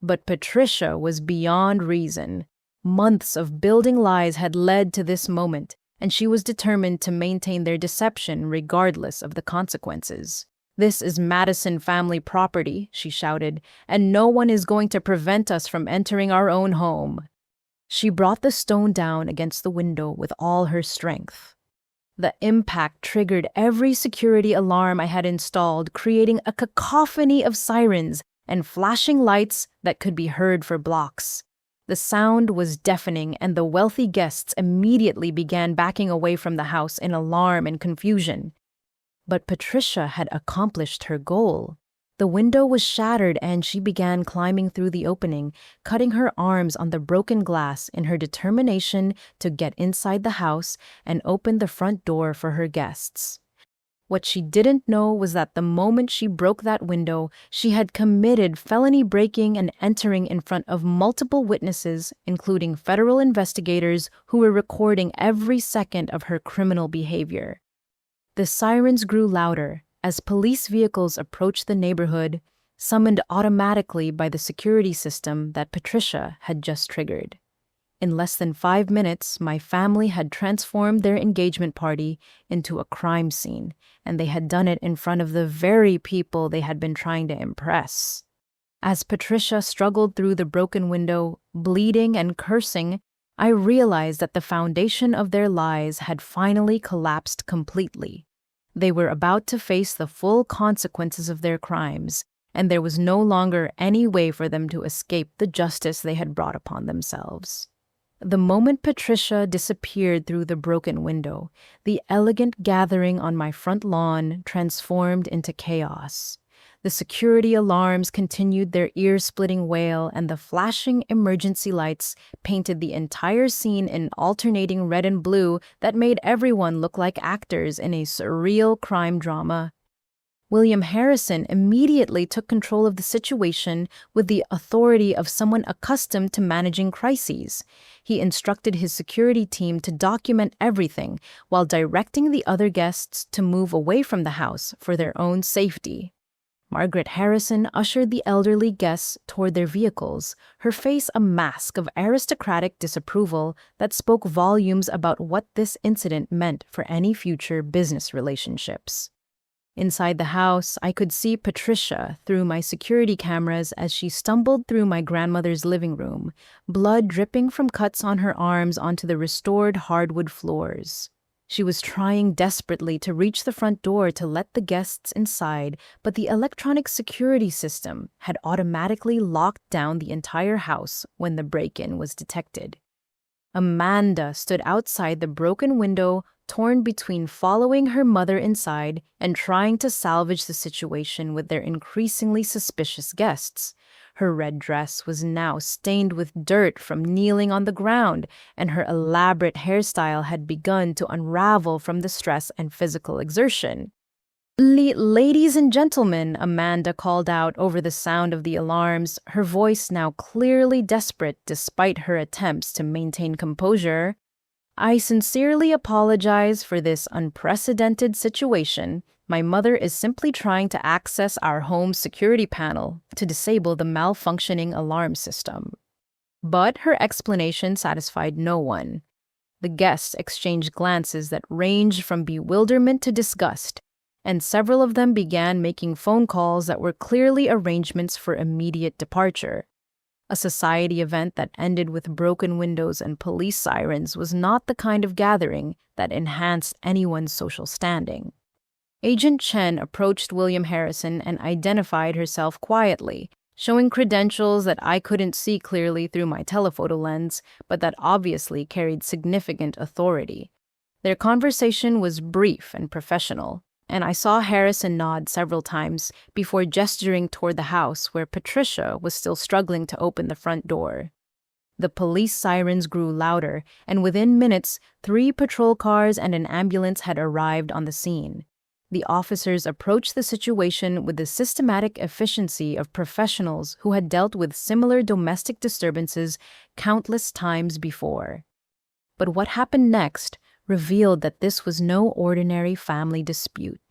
But Patricia was beyond reason. Months of building lies had led to this moment, and she was determined to maintain their deception regardless of the consequences. "This is Madison family property," she shouted, "and no one is going to prevent us from entering our own home." She brought the stone down against the window with all her strength. The impact triggered every security alarm I had installed, creating a cacophony of sirens and flashing lights that could be heard for blocks. The sound was deafening, and the wealthy guests immediately began backing away from the house in alarm and confusion. But Patricia had accomplished her goal. The window was shattered, and she began climbing through the opening, cutting her arms on the broken glass in her determination to get inside the house and open the front door for her guests. What she didn't know was that the moment she broke that window, she had committed felony breaking and entering in front of multiple witnesses, including federal investigators who were recording every second of her criminal behavior. The sirens grew louder as police vehicles approached the neighborhood, summoned automatically by the security system that Patricia had just triggered. In less than 5 minutes, my family had transformed their engagement party into a crime scene, and they had done it in front of the very people they had been trying to impress. As Patricia struggled through the broken window, bleeding and cursing, I realized that the foundation of their lies had finally collapsed completely. They were about to face the full consequences of their crimes, and there was no longer any way for them to escape the justice they had brought upon themselves. The moment Patricia disappeared through the broken window, the elegant gathering on my front lawn transformed into chaos. The security alarms continued their ear-splitting wail, and the flashing emergency lights painted the entire scene in alternating red and blue that made everyone look like actors in a surreal crime drama. William Harrison immediately took control of the situation with the authority of someone accustomed to managing crises. He instructed his security team to document everything while directing the other guests to move away from the house for their own safety. Margaret Harrison ushered the elderly guests toward their vehicles, her face a mask of aristocratic disapproval that spoke volumes about what this incident meant for any future business relationships. Inside the house, I could see Patricia through my security cameras as she stumbled through my grandmother's living room, blood dripping from cuts on her arms onto the restored hardwood floors. She was trying desperately to reach the front door to let the guests inside, but the electronic security system had automatically locked down the entire house when the break-in was detected. Amanda stood outside the broken window, torn between following her mother inside and trying to salvage the situation with their increasingly suspicious guests. Her red dress was now stained with dirt from kneeling on the ground, and her elaborate hairstyle had begun to unravel from the stress and physical exertion. Ladies and gentlemen, Amanda called out over the sound of the alarms, her voice now clearly desperate despite her attempts to maintain composure. I sincerely apologize for this unprecedented situation. My mother is simply trying to access our home security panel to disable the malfunctioning alarm system. But her explanation satisfied no one. The guests exchanged glances that ranged from bewilderment to disgust, and several of them began making phone calls that were clearly arrangements for immediate departure. A society event that ended with broken windows and police sirens was not the kind of gathering that enhanced anyone's social standing. Agent Chen approached William Harrison and identified herself quietly, showing credentials that I couldn't see clearly through my telephoto lens, but that obviously carried significant authority. Their conversation was brief and professional, and I saw Harrison nod several times before gesturing toward the house where Patricia was still struggling to open the front door. The police sirens grew louder, and within minutes, 3 patrol cars and an ambulance had arrived on the scene. The officers approached the situation with the systematic efficiency of professionals who had dealt with similar domestic disturbances countless times before. But what happened next revealed that this was no ordinary family dispute.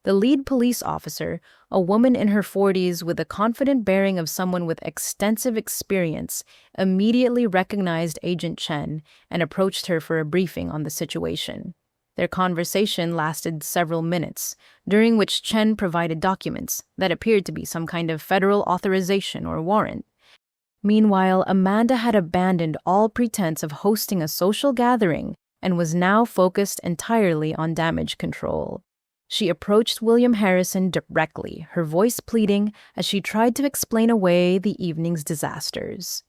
The lead police officer, a woman in her 40s with the confident bearing of someone with extensive experience, immediately recognized Agent Chen and approached her for a briefing on the situation. Their conversation lasted several minutes, during which Chen provided documents that appeared to be some kind of federal authorization or warrant. Meanwhile, Amanda had abandoned all pretense of hosting a social gathering and was now focused entirely on damage control. She approached William Harrison directly, her voice pleading as she tried to explain away the evening's disasters.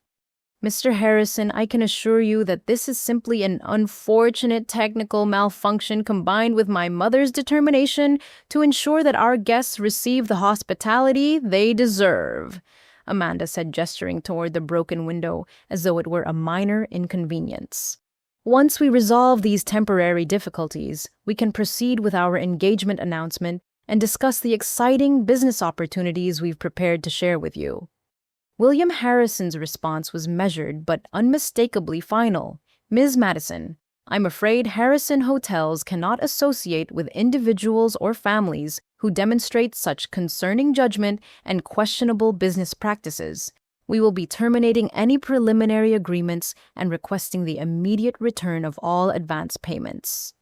Mr. Harrison, I can assure you that this is simply an unfortunate technical malfunction combined with my mother's determination to ensure that our guests receive the hospitality they deserve, Amanda said, gesturing toward the broken window as though it were a minor inconvenience. Once we resolve these temporary difficulties, we can proceed with our engagement announcement and discuss the exciting business opportunities we've prepared to share with you. William Harrison's response was measured but unmistakably final. Ms. Madison, I'm afraid Harrison Hotels cannot associate with individuals or families who demonstrate such concerning judgment and questionable business practices. We will be terminating any preliminary agreements and requesting the immediate return of all advance payments.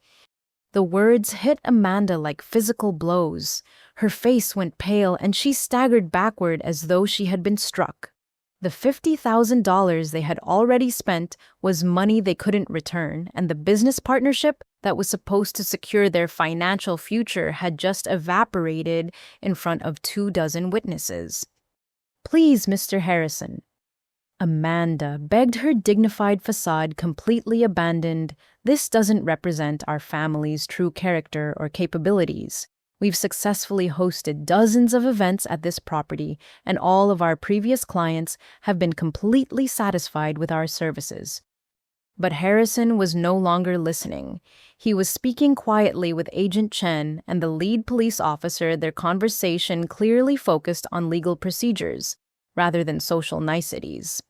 The words hit Amanda like physical blows. Her face went pale and she staggered backward as though she had been struck. The $50,000 they had already spent was money they couldn't return, and the business partnership that was supposed to secure their financial future had just evaporated in front of 24 witnesses. Please, Mr. Harrison. Amanda begged, her dignified facade completely abandoned. This doesn't represent our family's true character or capabilities. We've successfully hosted dozens of events at this property, and all of our previous clients have been completely satisfied with our services. But Harrison was no longer listening. He was speaking quietly with Agent Chen and the lead police officer. Their conversation clearly focused on legal procedures, rather than social niceties.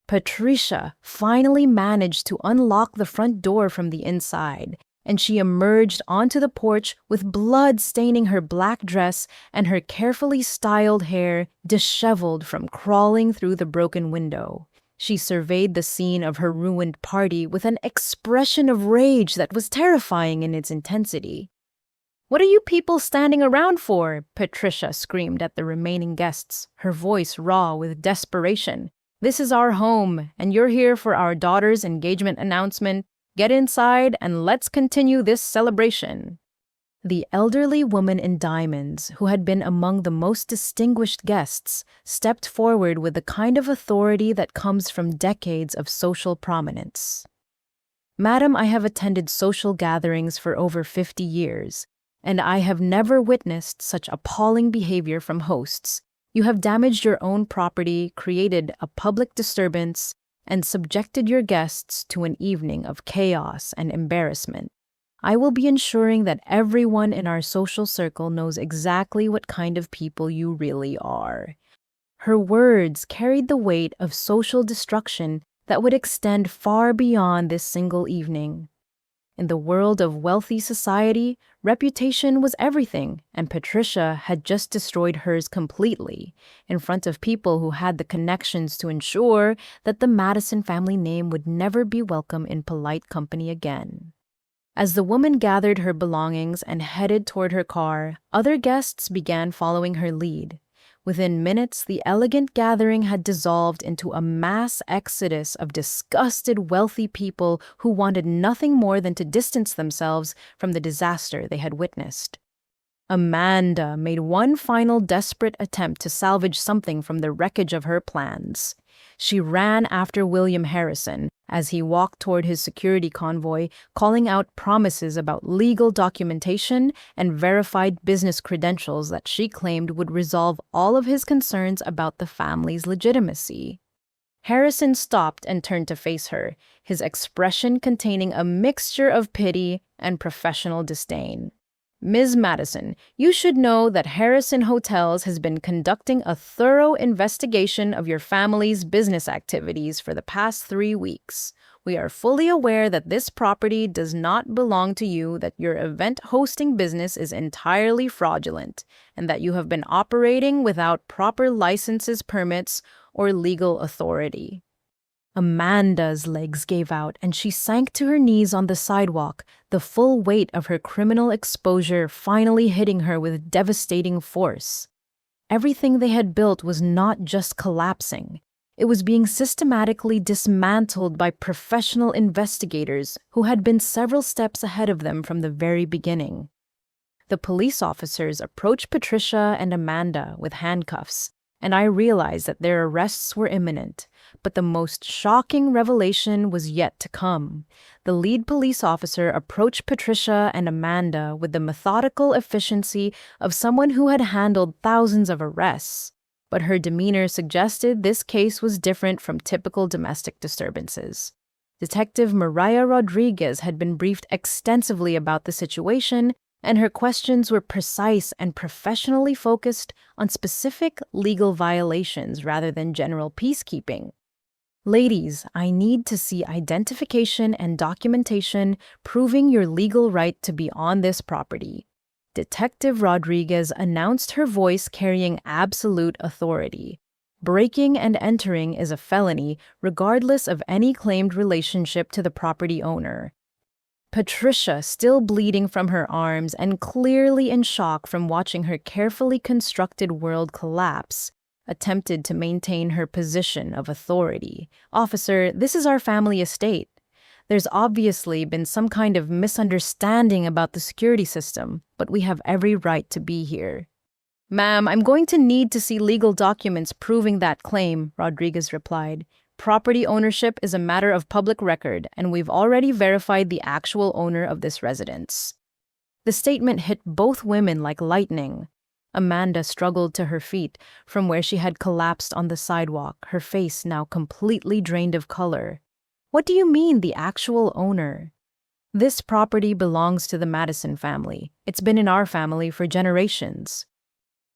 Patricia finally managed to unlock the front door from the inside, and she emerged onto the porch with blood staining her black dress and her carefully styled hair disheveled from crawling through the broken window. She surveyed the scene of her ruined party with an expression of rage that was terrifying in its intensity. "What are you people standing around for?" Patricia screamed at the remaining guests, her voice raw with desperation. "This is our home, and you're here for our daughter's engagement announcement. Get inside and let's continue this celebration." The elderly woman in diamonds, who had been among the most distinguished guests, stepped forward with the kind of authority that comes from decades of social prominence. "Madam, I have attended social gatherings for over 50 years, and I have never witnessed such appalling behavior from hosts. You have damaged your own property, created a public disturbance, and subjected your guests to an evening of chaos and embarrassment. I will be ensuring that everyone in our social circle knows exactly what kind of people you really are." Her words carried the weight of social destruction that would extend far beyond this single evening. In the world of wealthy society, reputation was everything, and Patricia had just destroyed hers completely, in front of people who had the connections to ensure that the Madison family name would never be welcome in polite company again. As the woman gathered her belongings and headed toward her car, other guests began following her lead. Within minutes, the elegant gathering had dissolved into a mass exodus of disgusted wealthy people who wanted nothing more than to distance themselves from the disaster they had witnessed. Amanda made one final desperate attempt to salvage something from the wreckage of her plans. She ran after William Harrison as he walked toward his security convoy, calling out promises about legal documentation and verified business credentials that she claimed would resolve all of his concerns about the family's legitimacy. Harrison stopped and turned to face her, his expression containing a mixture of pity and professional disdain. "Ms. Madison, you should know that Harrison Hotels has been conducting a thorough investigation of your family's business activities for the past 3 weeks. We are fully aware that this property does not belong to you, that your event hosting business is entirely fraudulent, and that you have been operating without proper licenses, permits, or legal authority." Amanda's legs gave out and she sank to her knees on the sidewalk, the full weight of her criminal exposure finally hitting her with devastating force. Everything they had built was not just collapsing. It was being systematically dismantled by professional investigators who had been several steps ahead of them from the very beginning. The police officers approached Patricia and Amanda with handcuffs, and I realized that their arrests were imminent. But the most shocking revelation was yet to come. The lead police officer approached Patricia and Amanda with the methodical efficiency of someone who had handled thousands of arrests. But her demeanor suggested this case was different from typical domestic disturbances. Detective Mariah Rodriguez had been briefed extensively about the situation, and her questions were precise and professionally focused on specific legal violations rather than general peacekeeping. "Ladies, I need to see identification and documentation proving your legal right to be on this property." Detective Rodriguez announced, her voice carrying absolute authority. "Breaking and entering is a felony, regardless of any claimed relationship to the property owner." Patricia, still bleeding from her arms and clearly in shock from watching her carefully constructed world collapse, attempted to maintain her position of authority. "Officer, this is our family estate. There's obviously been some kind of misunderstanding about the security system, but we have every right to be here." "Ma'am, I'm going to need to see legal documents proving that claim," Rodriguez replied. "Property ownership is a matter of public record, and we've already verified the actual owner of this residence." The statement hit both women like lightning. Amanda struggled to her feet from where she had collapsed on the sidewalk, her face now completely drained of color. What do you mean, the actual owner? This property belongs to the Madison family. It's been in our family for generations.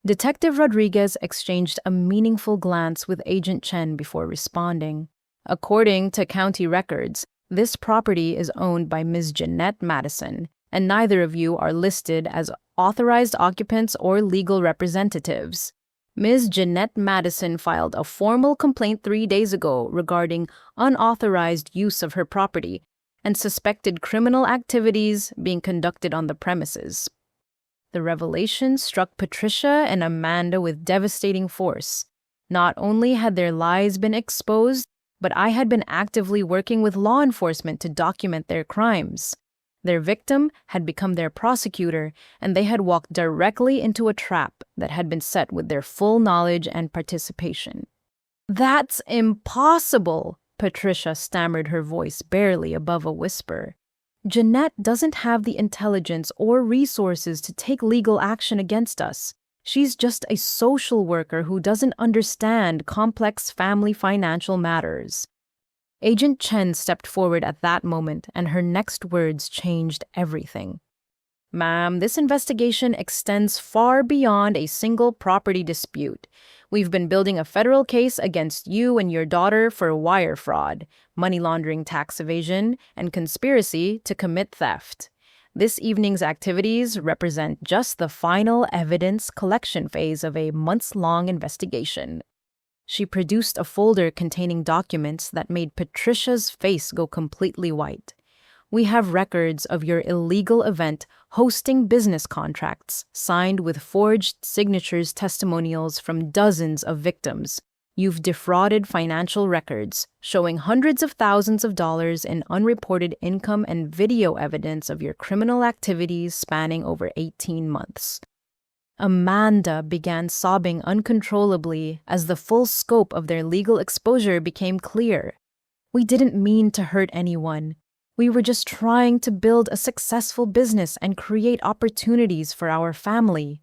Detective Rodriguez exchanged a meaningful glance with Agent Chen before responding. According to county records, this property is owned by Ms. Jeanette Madison, and neither of you are listed as authorized occupants or legal representatives. Ms. Jeanette Madison filed a formal complaint 3 days ago regarding unauthorized use of her property and suspected criminal activities being conducted on the premises. The revelation struck Patricia and Amanda with devastating force. Not only had their lies been exposed, but I had been actively working with law enforcement to document their crimes. Their victim had become their prosecutor, and they had walked directly into a trap that had been set with their full knowledge and participation. "That's impossible," Patricia stammered, her voice barely above a whisper. "Jeanette doesn't have the intelligence or resources to take legal action against us. She's just a social worker who doesn't understand complex family financial matters." Agent Chen stepped forward at that moment, and her next words changed everything. "Ma'am, this investigation extends far beyond a single property dispute. We've been building a federal case against you and your daughter for wire fraud, money laundering, tax evasion, and conspiracy to commit theft. This evening's activities represent just the final evidence collection phase of a months-long investigation." She produced a folder containing documents that made Patricia's face go completely white. "We have records of your illegal event hosting business contracts signed with forged signatures, testimonials from dozens of victims. You've defrauded financial records showing hundreds of thousands of dollars in unreported income and video evidence of your criminal activities spanning over 18 months. Amanda began sobbing uncontrollably as the full scope of their legal exposure became clear. "We didn't mean to hurt anyone. We were just trying to build a successful business and create opportunities for our family."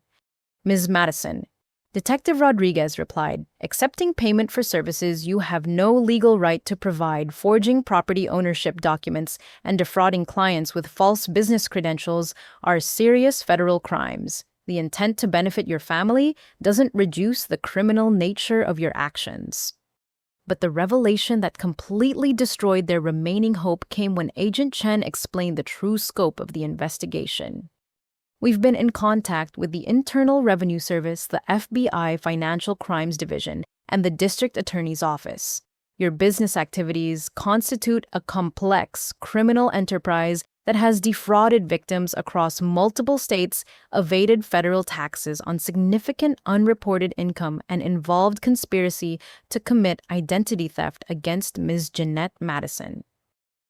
"Ms. Madison," Detective Rodriguez replied, "accepting payment for services you have no legal right to provide, forging property ownership documents, and defrauding clients with false business credentials are serious federal crimes. The intent to benefit your family doesn't reduce the criminal nature of your actions." But the revelation that completely destroyed their remaining hope came when Agent Chen explained the true scope of the investigation. "We've been in contact with the Internal Revenue Service, the FBI Financial Crimes Division, and the District Attorney's Office. Your business activities constitute a complex criminal enterprise that has defrauded victims across multiple states, evaded federal taxes on significant unreported income, and involved conspiracy to commit identity theft against Ms. Jeanette Madison."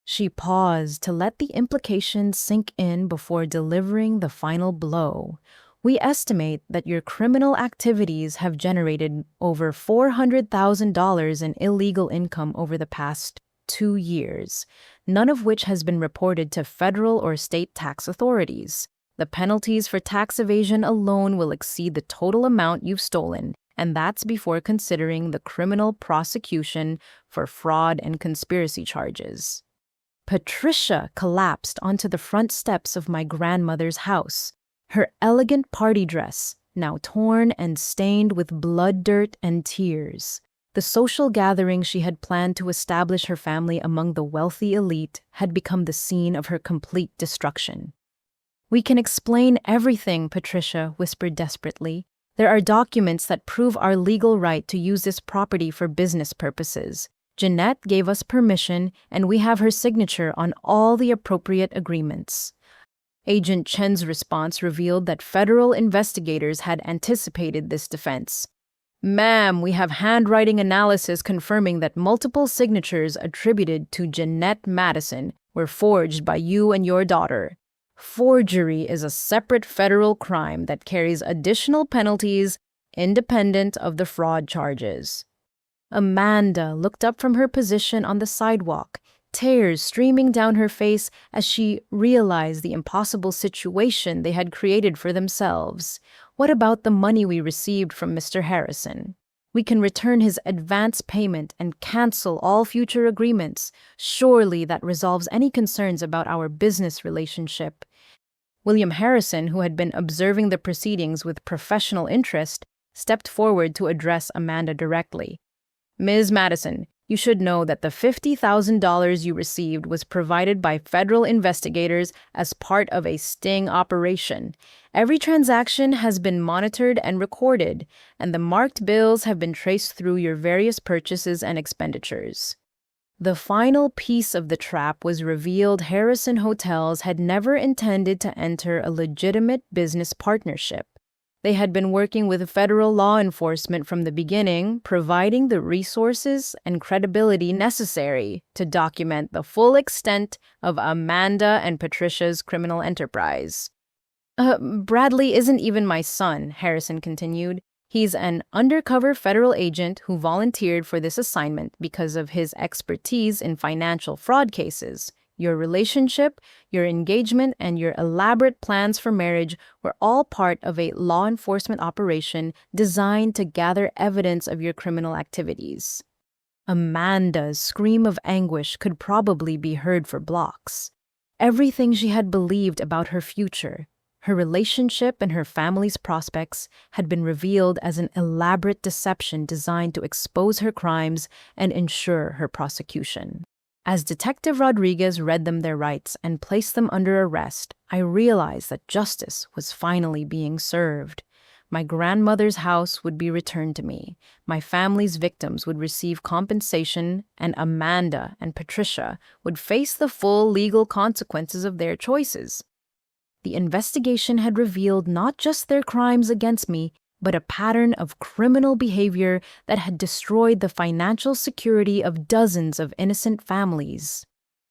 She paused to let the implications sink in before delivering the final blow. "We estimate that your criminal activities have generated over $400,000 in illegal income over the past 2 years, none of which has been reported to federal or state tax authorities. The penalties for tax evasion alone will exceed the total amount you've stolen, and that's before considering the criminal prosecution for fraud and conspiracy charges." Patricia collapsed onto the front steps of my grandmother's house. Her elegant party dress, now torn and stained with blood, dirt, and tears. The social gathering she had planned to establish her family among the wealthy elite had become the scene of her complete destruction. "We can explain everything," Patricia whispered desperately. "There are documents that prove our legal right to use this property for business purposes. Jeanette gave us permission, and we have her signature on all the appropriate agreements." Agent Chen's response revealed that federal investigators had anticipated this defense. "Ma'am, we have handwriting analysis confirming that multiple signatures attributed to Jeanette Madison were forged by you and your daughter. Forgery is a separate federal crime that carries additional penalties independent of the fraud charges." Amanda looked up from her position on the sidewalk, tears streaming down her face as she realized the impossible situation they had created for themselves. What about the money we received from Mr. Harrison? We can return his advance payment and cancel all future agreements. Surely that resolves any concerns about our business relationship. William Harrison, who had been observing the proceedings with professional interest, stepped forward to address Amanda directly. Ms. Madison, you should know that the $50,000 you received was provided by federal investigators as part of a sting operation. Every transaction has been monitored and recorded, and the marked bills have been traced through your various purchases and expenditures. The final piece of the trap was revealed. Harrison Hotels had never intended to enter a legitimate business partnership. They had been working with federal law enforcement from the beginning, providing the resources and credibility necessary to document the full extent of Amanda and Patricia's criminal enterprise. Bradley isn't even my son," Harrison continued. "He's an undercover federal agent who volunteered for this assignment because of his expertise in financial fraud cases. Your relationship, your engagement, and your elaborate plans for marriage were all part of a law enforcement operation designed to gather evidence of your criminal activities." Amanda's scream of anguish could probably be heard for blocks. Everything she had believed about her future, her relationship and her family's prospects, had been revealed as an elaborate deception designed to expose her crimes and ensure her prosecution. As Detective Rodriguez read them their rights and placed them under arrest, I realized that justice was finally being served. My grandmother's house would be returned to me, my family's victims would receive compensation, and Amanda and Patricia would face the full legal consequences of their choices. The investigation had revealed not just their crimes against me, but a pattern of criminal behavior that had destroyed the financial security of dozens of innocent families.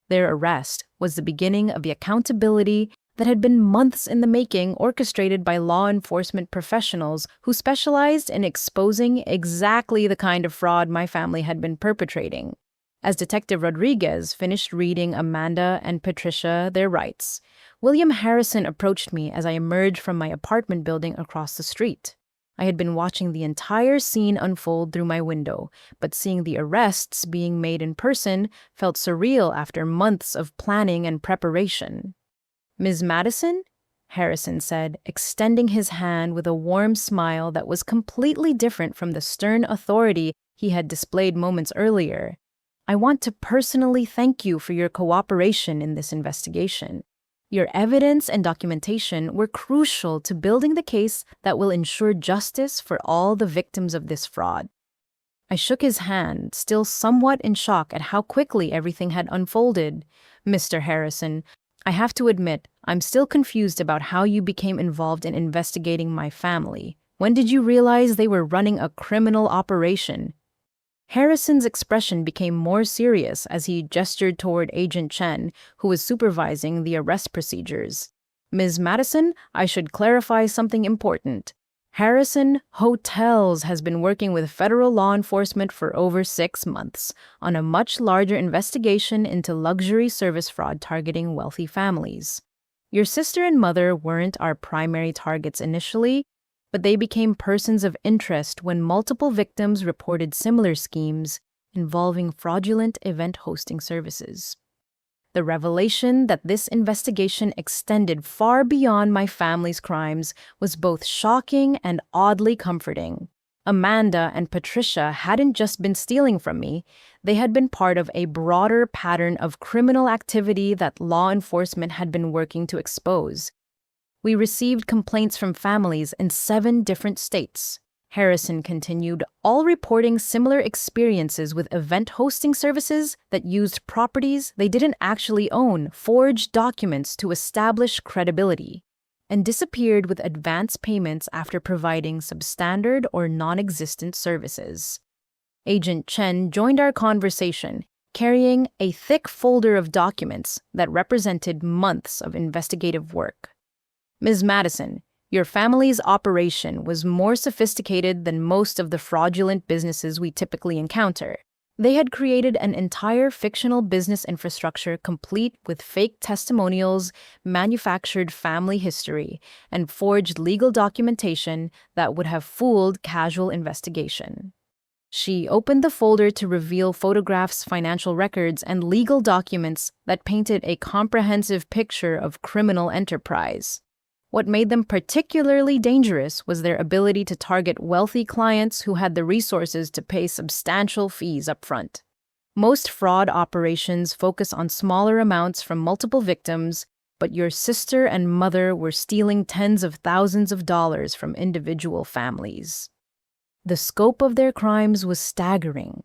Their arrest was the beginning of the accountability that had been months in the making, orchestrated by law enforcement professionals who specialized in exposing exactly the kind of fraud my family had been perpetrating. As Detective Rodriguez finished reading Amanda and Patricia their rights, William Harrison approached me as I emerged from my apartment building across the street. I had been watching the entire scene unfold through my window, but seeing the arrests being made in person felt surreal after months of planning and preparation. "Ms. Madison?" Harrison said, extending his hand with a warm smile that was completely different from the stern authority he had displayed moments earlier. "I want to personally thank you for your cooperation in this investigation. Your evidence and documentation were crucial to building the case that will ensure justice for all the victims of this fraud." I shook his hand, still somewhat in shock at how quickly everything had unfolded. "Mr. Harrison, I have to admit, I'm still confused about how you became involved in investigating my family. When did you realize they were running a criminal operation?" Harrison's expression became more serious as he gestured toward Agent Chen, who was supervising the arrest procedures. "Ms. Madison, I should clarify something important. Harrison Hotels has been working with federal law enforcement for over 6 months on a much larger investigation into luxury service fraud targeting wealthy families. Your sister and mother weren't our primary targets initially, but they became persons of interest when multiple victims reported similar schemes involving fraudulent event hosting services. The revelation that this investigation extended far beyond my family's crimes was both shocking and oddly comforting. Amanda and Patricia hadn't just been stealing from me, they had been part of a broader pattern of criminal activity that law enforcement had been working to expose. We received complaints from families in 7 different states. Harrison continued, all reporting similar experiences with event hosting services that used properties they didn't actually own, forged documents to establish credibility, and disappeared with advance payments after providing substandard or non-existent services. Agent Chen joined our conversation, carrying a thick folder of documents that represented months of investigative work. "Ms. Madison, your family's operation was more sophisticated than most of the fraudulent businesses we typically encounter. They had created an entire fictional business infrastructure complete with fake testimonials, manufactured family history, and forged legal documentation that would have fooled casual investigation. She opened the folder to reveal photographs, financial records, and legal documents that painted a comprehensive picture of criminal enterprise. What made them particularly dangerous was their ability to target wealthy clients who had the resources to pay substantial fees upfront. Most fraud operations focus on smaller amounts from multiple victims, but your sister and mother were stealing tens of thousands of dollars from individual families. The scope of their crimes was staggering.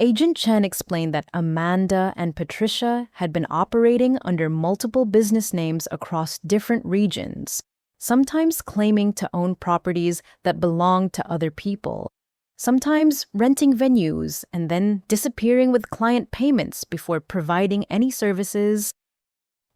Agent Chen explained that Amanda and Patricia had been operating under multiple business names across different regions, sometimes claiming to own properties that belonged to other people, sometimes renting venues and then disappearing with client payments before providing any services.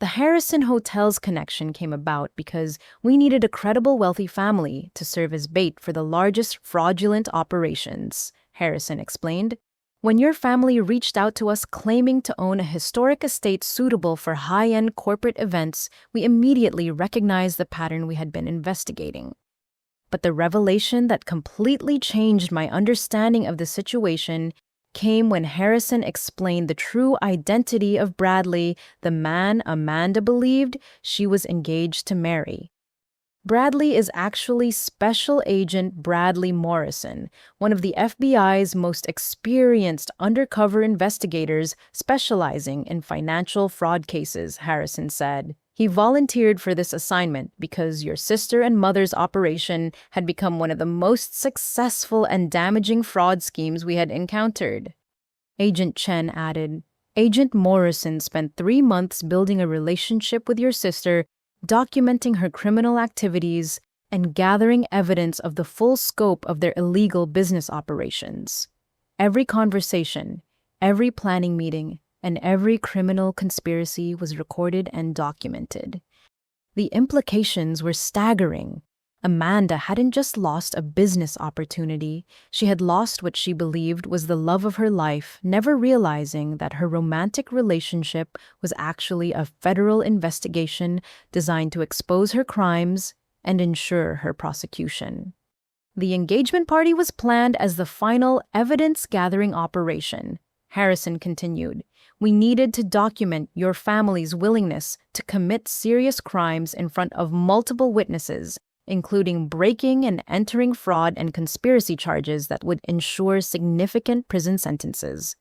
The Harrison Hotel's connection came about because we needed a credible wealthy family to serve as bait for the largest fraudulent operations, Harrison explained. When your family reached out to us claiming to own a historic estate suitable for high-end corporate events, we immediately recognized the pattern we had been investigating. But the revelation that completely changed my understanding of the situation came when Harrison explained the true identity of Bradley, the man Amanda believed she was engaged to marry. Bradley is actually Special Agent Bradley Morrison, one of the FBI's most experienced undercover investigators specializing in financial fraud cases, Harrison said. He volunteered for this assignment because your sister and mother's operation had become one of the most successful and damaging fraud schemes we had encountered. Agent Chen added, Agent Morrison spent 3 months building a relationship with your sister, documenting her criminal activities, and gathering evidence of the full scope of their illegal business operations. Every conversation, every planning meeting, and every criminal conspiracy was recorded and documented. The implications were staggering. Amanda hadn't just lost a business opportunity, she had lost what she believed was the love of her life, never realizing that her romantic relationship was actually a federal investigation designed to expose her crimes and ensure her prosecution. The engagement party was planned as the final evidence-gathering operation. Harrison continued, we needed to document your family's willingness to commit serious crimes in front of multiple witnesses, including breaking and entering fraud and conspiracy charges that would ensure significant prison sentences.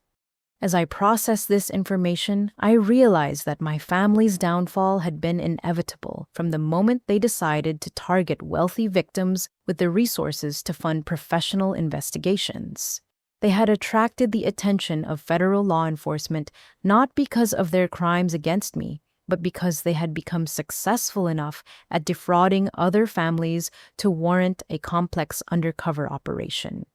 As I processed this information, I realized that my family's downfall had been inevitable from the moment they decided to target wealthy victims with the resources to fund professional investigations. They had attracted the attention of federal law enforcement not because of their crimes against me, but because they had become successful enough at defrauding other families to warrant a complex undercover operation.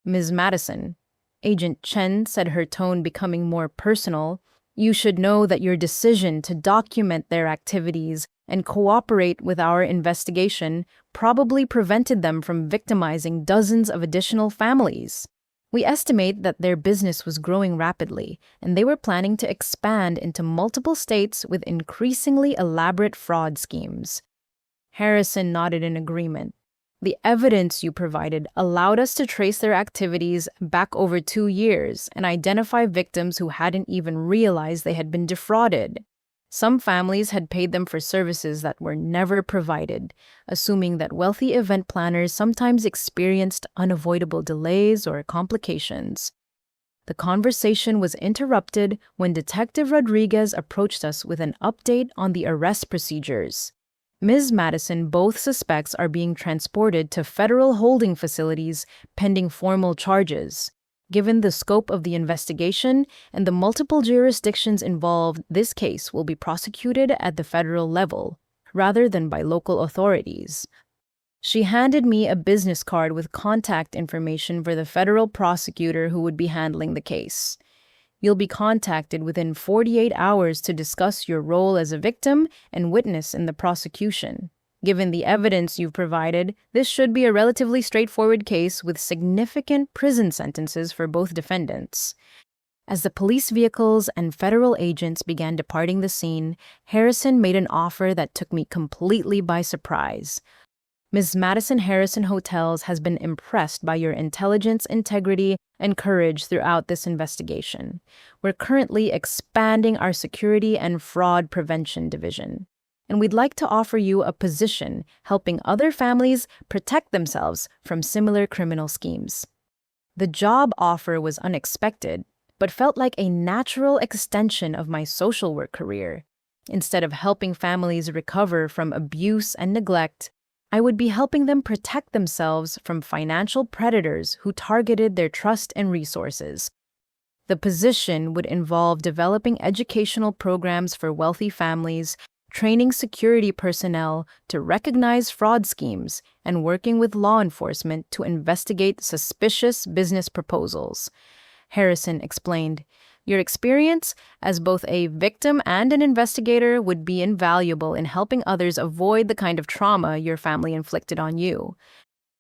Ms. Madison, Agent Chen said, her tone becoming more personal, you should know that your decision to document their activities and cooperate with our investigation probably prevented them from victimizing dozens of additional families. We estimate that their business was growing rapidly, and they were planning to expand into multiple states with increasingly elaborate fraud schemes. Harrison nodded in agreement. The evidence you provided allowed us to trace their activities back over 2 years and identify victims who hadn't even realized they had been defrauded. Some families had paid them for services that were never provided, assuming that wealthy event planners sometimes experienced unavoidable delays or complications. The conversation was interrupted when Detective Rodriguez approached us with an update on the arrest procedures. Ms. Madison, both suspects are being transported to federal holding facilities pending formal charges. Given the scope of the investigation and the multiple jurisdictions involved, this case will be prosecuted at the federal level, rather than by local authorities. She handed me a business card with contact information for the federal prosecutor who would be handling the case. You'll be contacted within 48 hours to discuss your role as a victim and witness in the prosecution. Given the evidence you've provided, this should be a relatively straightforward case with significant prison sentences for both defendants. As the police vehicles and federal agents began departing the scene, Harrison made an offer that took me completely by surprise. Ms. Madison Harrison Hotels has been impressed by your intelligence, integrity, and courage throughout this investigation. We're currently expanding our security and fraud prevention division, and we'd like to offer you a position helping other families protect themselves from similar criminal schemes. The job offer was unexpected, but felt like a natural extension of my social work career. Instead of helping families recover from abuse and neglect, I would be helping them protect themselves from financial predators who targeted their trust and resources. The position would involve developing educational programs for wealthy families, training security personnel to recognize fraud schemes, and working with law enforcement to investigate suspicious business proposals. Harrison explained, "Your experience as both a victim and an investigator would be invaluable in helping others avoid the kind of trauma your family inflicted on you."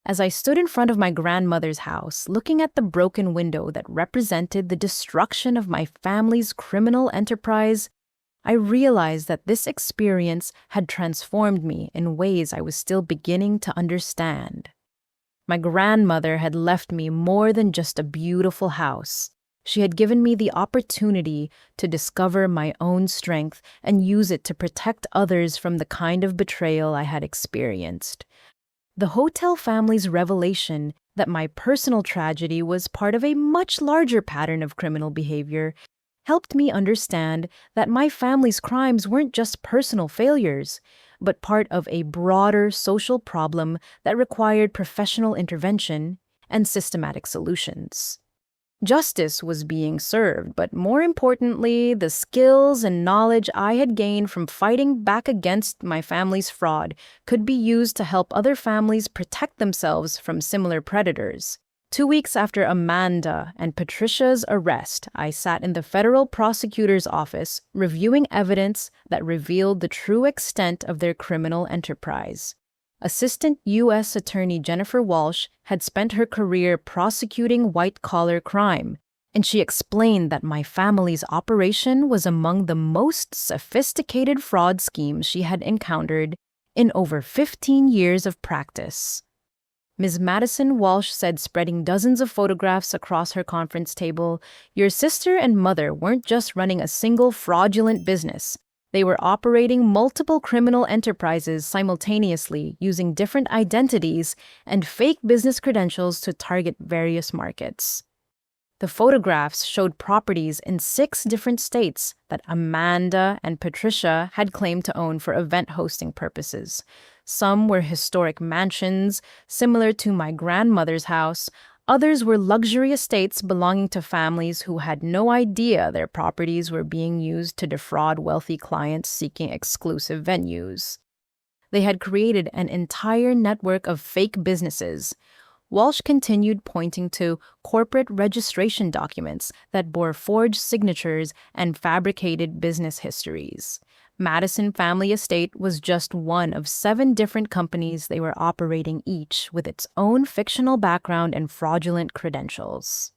As I stood in front of my grandmother's house, looking at the broken window that represented the destruction of my family's criminal enterprise, I realized that this experience had transformed me in ways I was still beginning to understand. My grandmother had left me more than just a beautiful house. She had given me the opportunity to discover my own strength and use it to protect others from the kind of betrayal I had experienced. The hotel family's revelation that my personal tragedy was part of a much larger pattern of criminal behavior helped me understand that my family's crimes weren't just personal failures, but part of a broader social problem that required professional intervention and systematic solutions. Justice was being served, but more importantly, the skills and knowledge I had gained from fighting back against my family's fraud could be used to help other families protect themselves from similar predators. 2 weeks after Amanda and Patricia's arrest, I sat in the federal prosecutor's office reviewing evidence that revealed the true extent of their criminal enterprise. Assistant U.S. Attorney Jennifer Walsh had spent her career prosecuting white-collar crime, and she explained that my family's operation was among the most sophisticated fraud schemes she had encountered in over 15 years of practice. Ms. Madison Walsh said, spreading dozens of photographs across her conference table, "Your sister and mother weren't just running a single fraudulent business. They were operating multiple criminal enterprises simultaneously, using different identities and fake business credentials to target various markets." The photographs showed properties in 6 different states that Amanda and Patricia had claimed to own for event hosting purposes. Some were historic mansions, similar to my grandmother's house. Others were luxury estates belonging to families who had no idea their properties were being used to defraud wealthy clients seeking exclusive venues. They had created an entire network of fake businesses. Walsh continued, pointing to corporate registration documents that bore forged signatures and fabricated business histories. Madison Family Estate was just one of 7 different companies they were operating, each with its own fictional background and fraudulent credentials.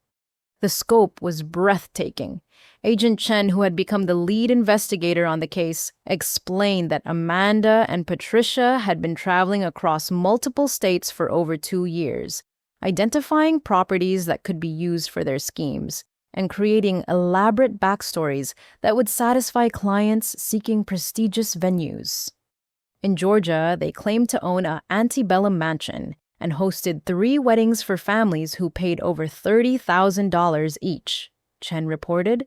The scope was breathtaking. Agent Chen, who had become the lead investigator on the case, explained that Amanda and Patricia had been traveling across multiple states for over 2 years, identifying properties that could be used for their schemes, and creating elaborate backstories that would satisfy clients seeking prestigious venues. In Georgia, they claimed to own an antebellum mansion and hosted 3 weddings for families who paid over $30,000 each, Chen reported.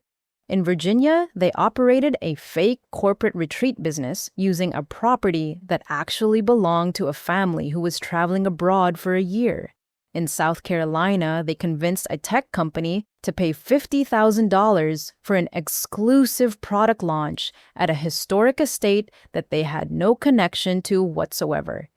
In Virginia, they operated a fake corporate retreat business using a property that actually belonged to a family who was traveling abroad for a year. In South Carolina, they convinced a tech company to pay $50,000 for an exclusive product launch at a historic estate that they had no connection to whatsoever.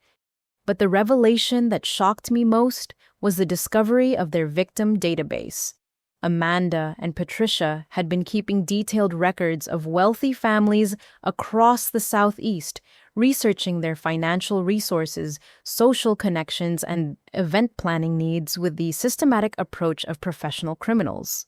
But the revelation that shocked me most was the discovery of their victim database. Amanda and Patricia had been keeping detailed records of wealthy families across the Southeast, researching their financial resources, social connections, and event planning needs with the systematic approach of professional criminals.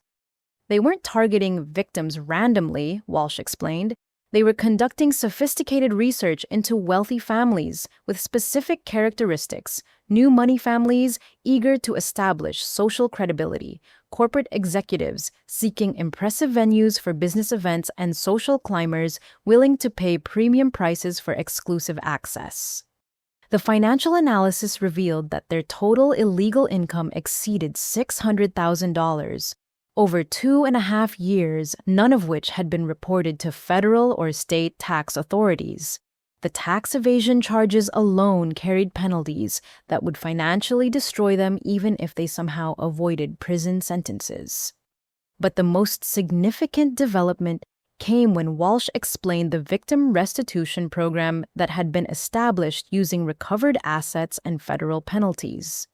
They weren't targeting victims randomly, Walsh explained. They were conducting sophisticated research into wealthy families with specific characteristics, new money families eager to establish social credibility, corporate executives seeking impressive venues for business events, and social climbers willing to pay premium prices for exclusive access. The financial analysis revealed that their total illegal income exceeded $600,000 over 2.5 years, none of which had been reported to federal or state tax authorities. The tax evasion charges alone carried penalties that would financially destroy them even if they somehow avoided prison sentences. But the most significant development came when Walsh explained the victim restitution program that had been established using recovered assets and federal penalties.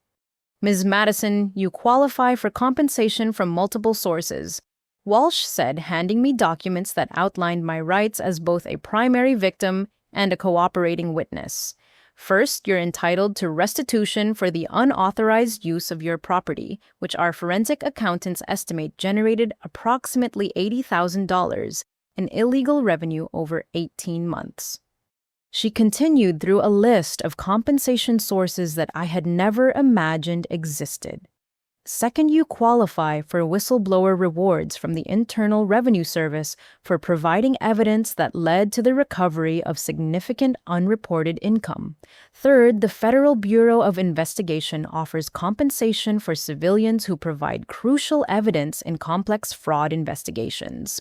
Ms. Madison, you qualify for compensation from multiple sources, Walsh said, handing me documents that outlined my rights as both a primary victim and a cooperating witness. First, you're entitled to restitution for the unauthorized use of your property, which our forensic accountants estimate generated approximately $80,000 in illegal revenue over 18 months. She continued through a list of compensation sources that I had never imagined existed. Second, you qualify for whistleblower rewards from the Internal Revenue Service for providing evidence that led to the recovery of significant unreported income. Third, the Federal Bureau of Investigation offers compensation for civilians who provide crucial evidence in complex fraud investigations.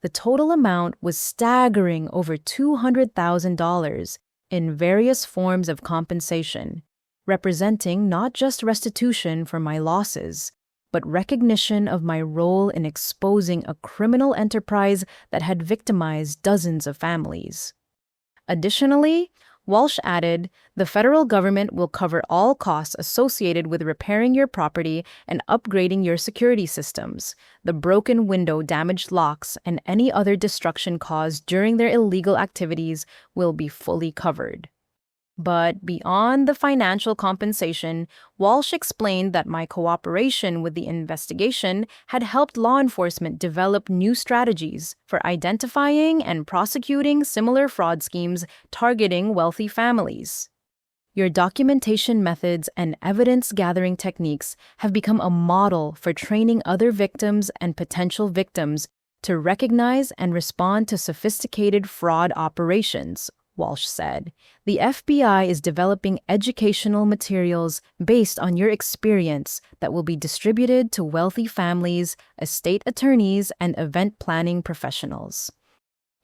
The total amount was staggering, over $200,000 in various forms of compensation, representing not just restitution for my losses, but recognition of my role in exposing a criminal enterprise that had victimized dozens of families. Additionally, Walsh added, the federal government will cover all costs associated with repairing your property and upgrading your security systems. The broken window, damaged locks, and any other destruction caused during their illegal activities will be fully covered. But beyond the financial compensation, Walsh explained that my cooperation with the investigation had helped law enforcement develop new strategies for identifying and prosecuting similar fraud schemes targeting wealthy families. Your documentation methods and evidence-gathering techniques have become a model for training other victims and potential victims to recognize and respond to sophisticated fraud operations, Walsh said. The FBI is developing educational materials based on your experience that will be distributed to wealthy families, estate attorneys, and event planning professionals.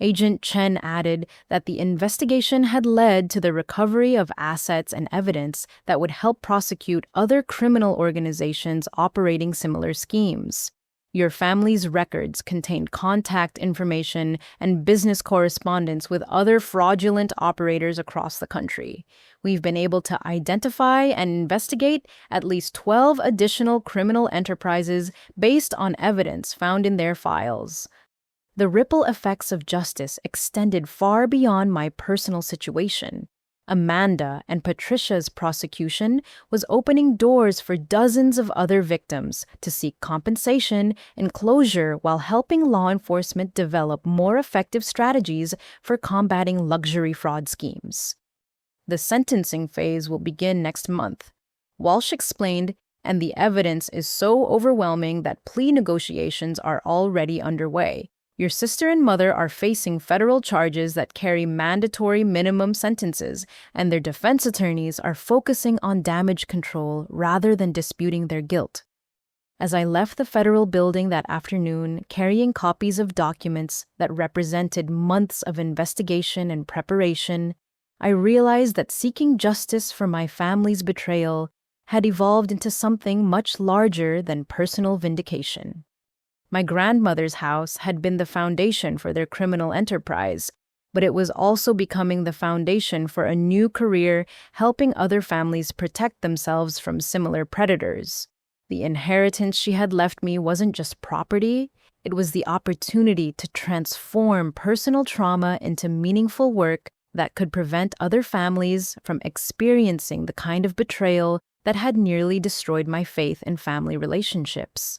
Agent Chen added that the investigation had led to the recovery of assets and evidence that would help prosecute other criminal organizations operating similar schemes. Your family's records contained contact information and business correspondence with other fraudulent operators across the country. We've been able to identify and investigate at least 12 additional criminal enterprises based on evidence found in their files. The ripple effects of justice extended far beyond my personal situation. Amanda and Patricia's prosecution was opening doors for dozens of other victims to seek compensation and closure while helping law enforcement develop more effective strategies for combating luxury fraud schemes. The sentencing phase will begin next month, Walsh explained, and the evidence is so overwhelming that plea negotiations are already underway. Your sister and mother are facing federal charges that carry mandatory minimum sentences, and their defense attorneys are focusing on damage control rather than disputing their guilt. As I left the federal building that afternoon, carrying copies of documents that represented months of investigation and preparation, I realized that seeking justice for my family's betrayal had evolved into something much larger than personal vindication. My grandmother's house had been the foundation for their criminal enterprise, but it was also becoming the foundation for a new career helping other families protect themselves from similar predators. The inheritance she had left me wasn't just property, it was the opportunity to transform personal trauma into meaningful work that could prevent other families from experiencing the kind of betrayal that had nearly destroyed my faith in family relationships.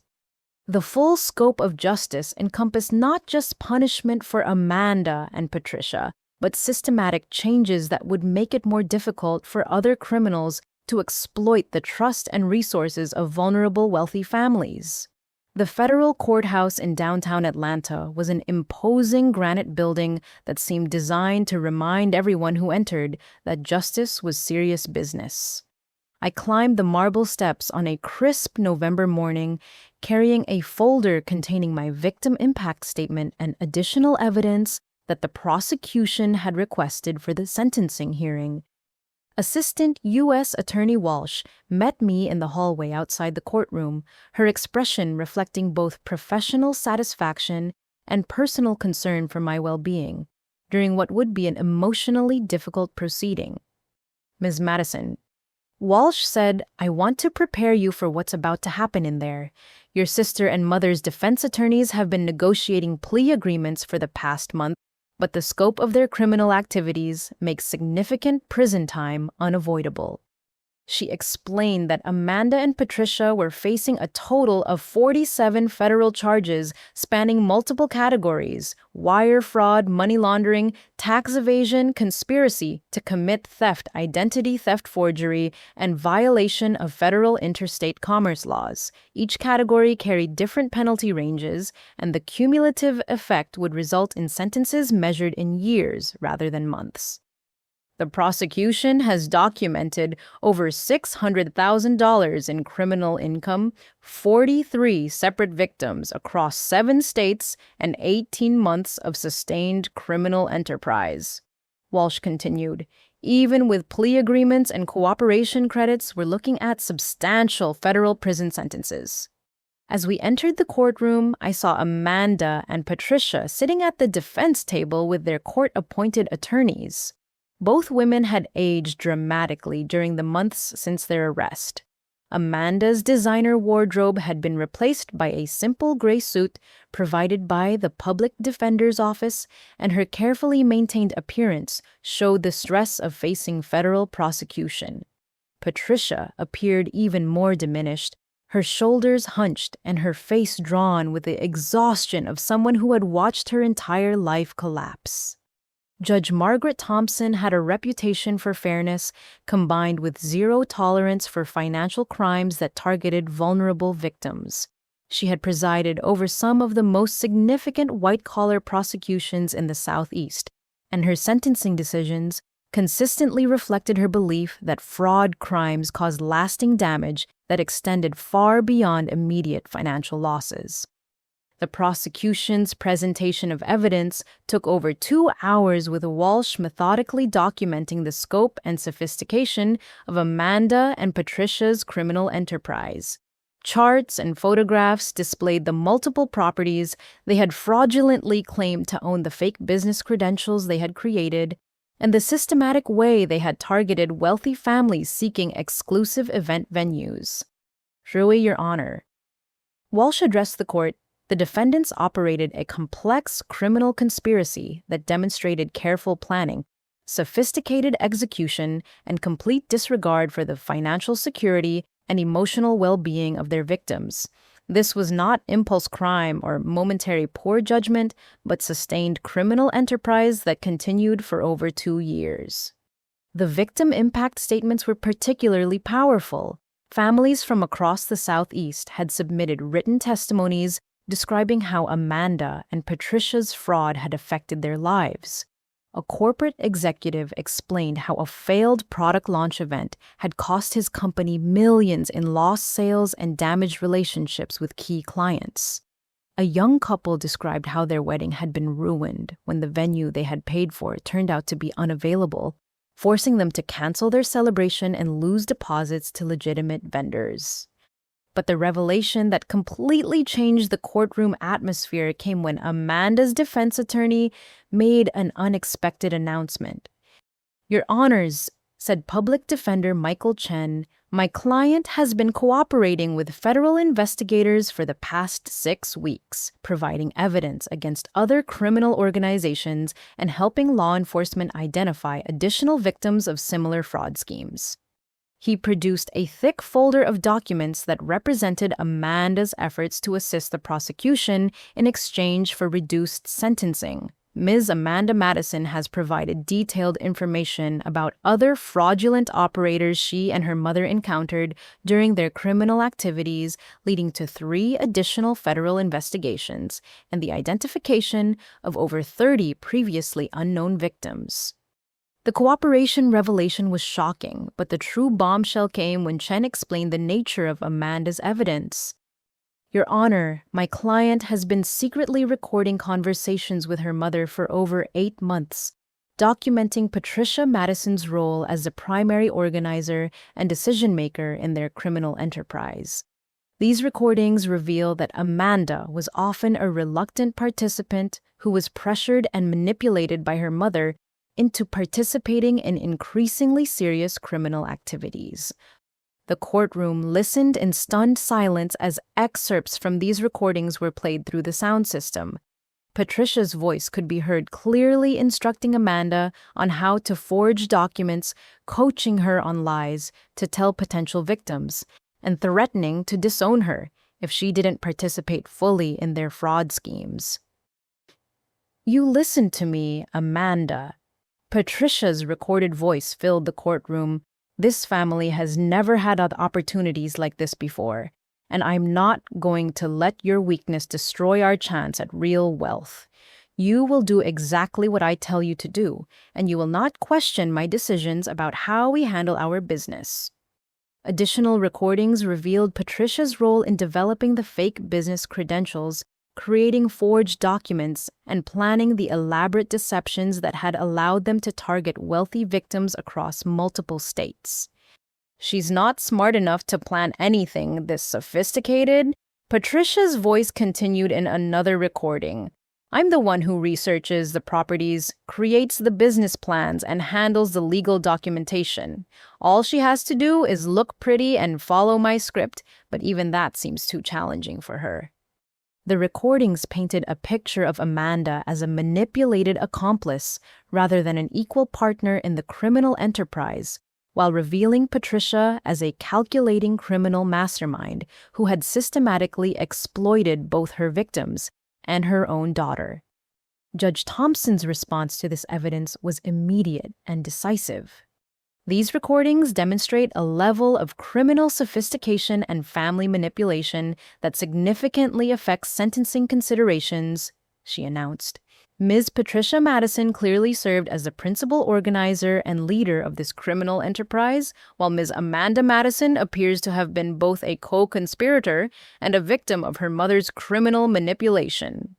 The full scope of justice encompassed not just punishment for Amanda and Patricia, but systematic changes that would make it more difficult for other criminals to exploit the trust and resources of vulnerable wealthy families. The federal courthouse in downtown Atlanta was an imposing granite building that seemed designed to remind everyone who entered that justice was serious business. I climbed the marble steps on a crisp November morning, carrying a folder containing my victim impact statement and additional evidence that the prosecution had requested for the sentencing hearing. Assistant U.S. Attorney Walsh met me in the hallway outside the courtroom, her expression reflecting both professional satisfaction and personal concern for my well-being during what would be an emotionally difficult proceeding. Ms. Madison, Walsh said, "I want to prepare you for what's about to happen in there. Your sister and mother's defense attorneys have been negotiating plea agreements for the past month, but the scope of their criminal activities makes significant prison time unavoidable." She explained that Amanda and Patricia were facing a total of 47 federal charges spanning multiple categories: wire fraud, money laundering, tax evasion, conspiracy to commit theft, identity theft forgery, and violation of federal interstate commerce laws. Each category carried different penalty ranges, and the cumulative effect would result in sentences measured in years rather than months. The prosecution has documented over $600,000 in criminal income, 43 separate victims across 7 states, and 18 months of sustained criminal enterprise. Walsh continued, "Even with plea agreements and cooperation credits, we're looking at substantial federal prison sentences." As we entered the courtroom, I saw Amanda and Patricia sitting at the defense table with their court-appointed attorneys. Both women had aged dramatically during the months since their arrest. Amanda's designer wardrobe had been replaced by a simple gray suit provided by the public defender's office, and her carefully maintained appearance showed the stress of facing federal prosecution. Patricia appeared even more diminished, her shoulders hunched and her face drawn with the exhaustion of someone who had watched her entire life collapse. Judge Margaret Thompson had a reputation for fairness, combined with zero tolerance for financial crimes that targeted vulnerable victims. She had presided over some of the most significant white-collar prosecutions in the Southeast, and her sentencing decisions consistently reflected her belief that fraud crimes caused lasting damage that extended far beyond immediate financial losses. The prosecution's presentation of evidence took over 2 hours, with Walsh methodically documenting the scope and sophistication of Amanda and Patricia's criminal enterprise. Charts and photographs displayed the multiple properties they had fraudulently claimed to own, the fake business credentials they had created, and the systematic way they had targeted wealthy families seeking exclusive event venues. "Truly, Your Honor," Walsh addressed the court, "the defendants operated a complex criminal conspiracy that demonstrated careful planning, sophisticated execution, and complete disregard for the financial security and emotional well-being of their victims. This was not impulse crime or momentary poor judgment, but sustained criminal enterprise that continued for over 2 years." The victim impact statements were particularly powerful. Families from across the Southeast had submitted written testimonies describing how Amanda and Patricia's fraud had affected their lives. A corporate executive explained how a failed product launch event had cost his company millions in lost sales and damaged relationships with key clients. A young couple described how their wedding had been ruined when the venue they had paid for turned out to be unavailable, forcing them to cancel their celebration and lose deposits to legitimate vendors. But the revelation that completely changed the courtroom atmosphere came when Amanda's defense attorney made an unexpected announcement. "Your Honors," said Public Defender Michael Chen, My client has been cooperating with federal investigators for the past 6 weeks, providing evidence against other criminal organizations and helping law enforcement identify additional victims of similar fraud schemes. He produced a thick folder of documents that represented Amanda's efforts to assist the prosecution in exchange for reduced sentencing. Ms. Amanda Madison has provided detailed information about other fraudulent operators she and her mother encountered during their criminal activities, leading to 3 additional federal investigations and the identification of over 30 previously unknown victims. The cooperation revelation was shocking, but the true bombshell came when Chen explained the nature of Amanda's evidence. Your Honor, my client has been secretly recording conversations with her mother for over 8 months, documenting Patricia Madison's role as the primary organizer and decision-maker in their criminal enterprise. These recordings reveal that Amanda was often a reluctant participant who was pressured and manipulated by her mother into participating in increasingly serious criminal activities. The courtroom listened in stunned silence as excerpts from these recordings were played through the sound system. Patricia's voice could be heard clearly instructing Amanda on how to forge documents, coaching her on lies to tell potential victims, and threatening to disown her if she didn't participate fully in their fraud schemes. You listened to me, Amanda. Patricia's recorded voice filled the courtroom. This family has never had opportunities like this before, and I'm not going to let your weakness destroy our chance at real wealth. You will do exactly what I tell you to do, and you will not question my decisions about how we handle our business. Additional recordings revealed Patricia's role in developing the fake business credentials, creating forged documents, and planning the elaborate deceptions that had allowed them to target wealthy victims across multiple states. She's not smart enough to plan anything this sophisticated, Patricia's voice continued in another recording. I'm the one who researches the properties, creates the business plans, and handles the legal documentation. All she has to do is look pretty and follow my script, but even that seems too challenging for her. The recordings painted a picture of Amanda as a manipulated accomplice rather than an equal partner in the criminal enterprise, while revealing Patricia as a calculating criminal mastermind who had systematically exploited both her victims and her own daughter. Judge Thompson's response to this evidence was immediate and decisive. These recordings demonstrate a level of criminal sophistication and family manipulation that significantly affects sentencing considerations, she announced. Ms. Patricia Madison clearly served as the principal organizer and leader of this criminal enterprise, while Ms. Amanda Madison appears to have been both a co-conspirator and a victim of her mother's criminal manipulation.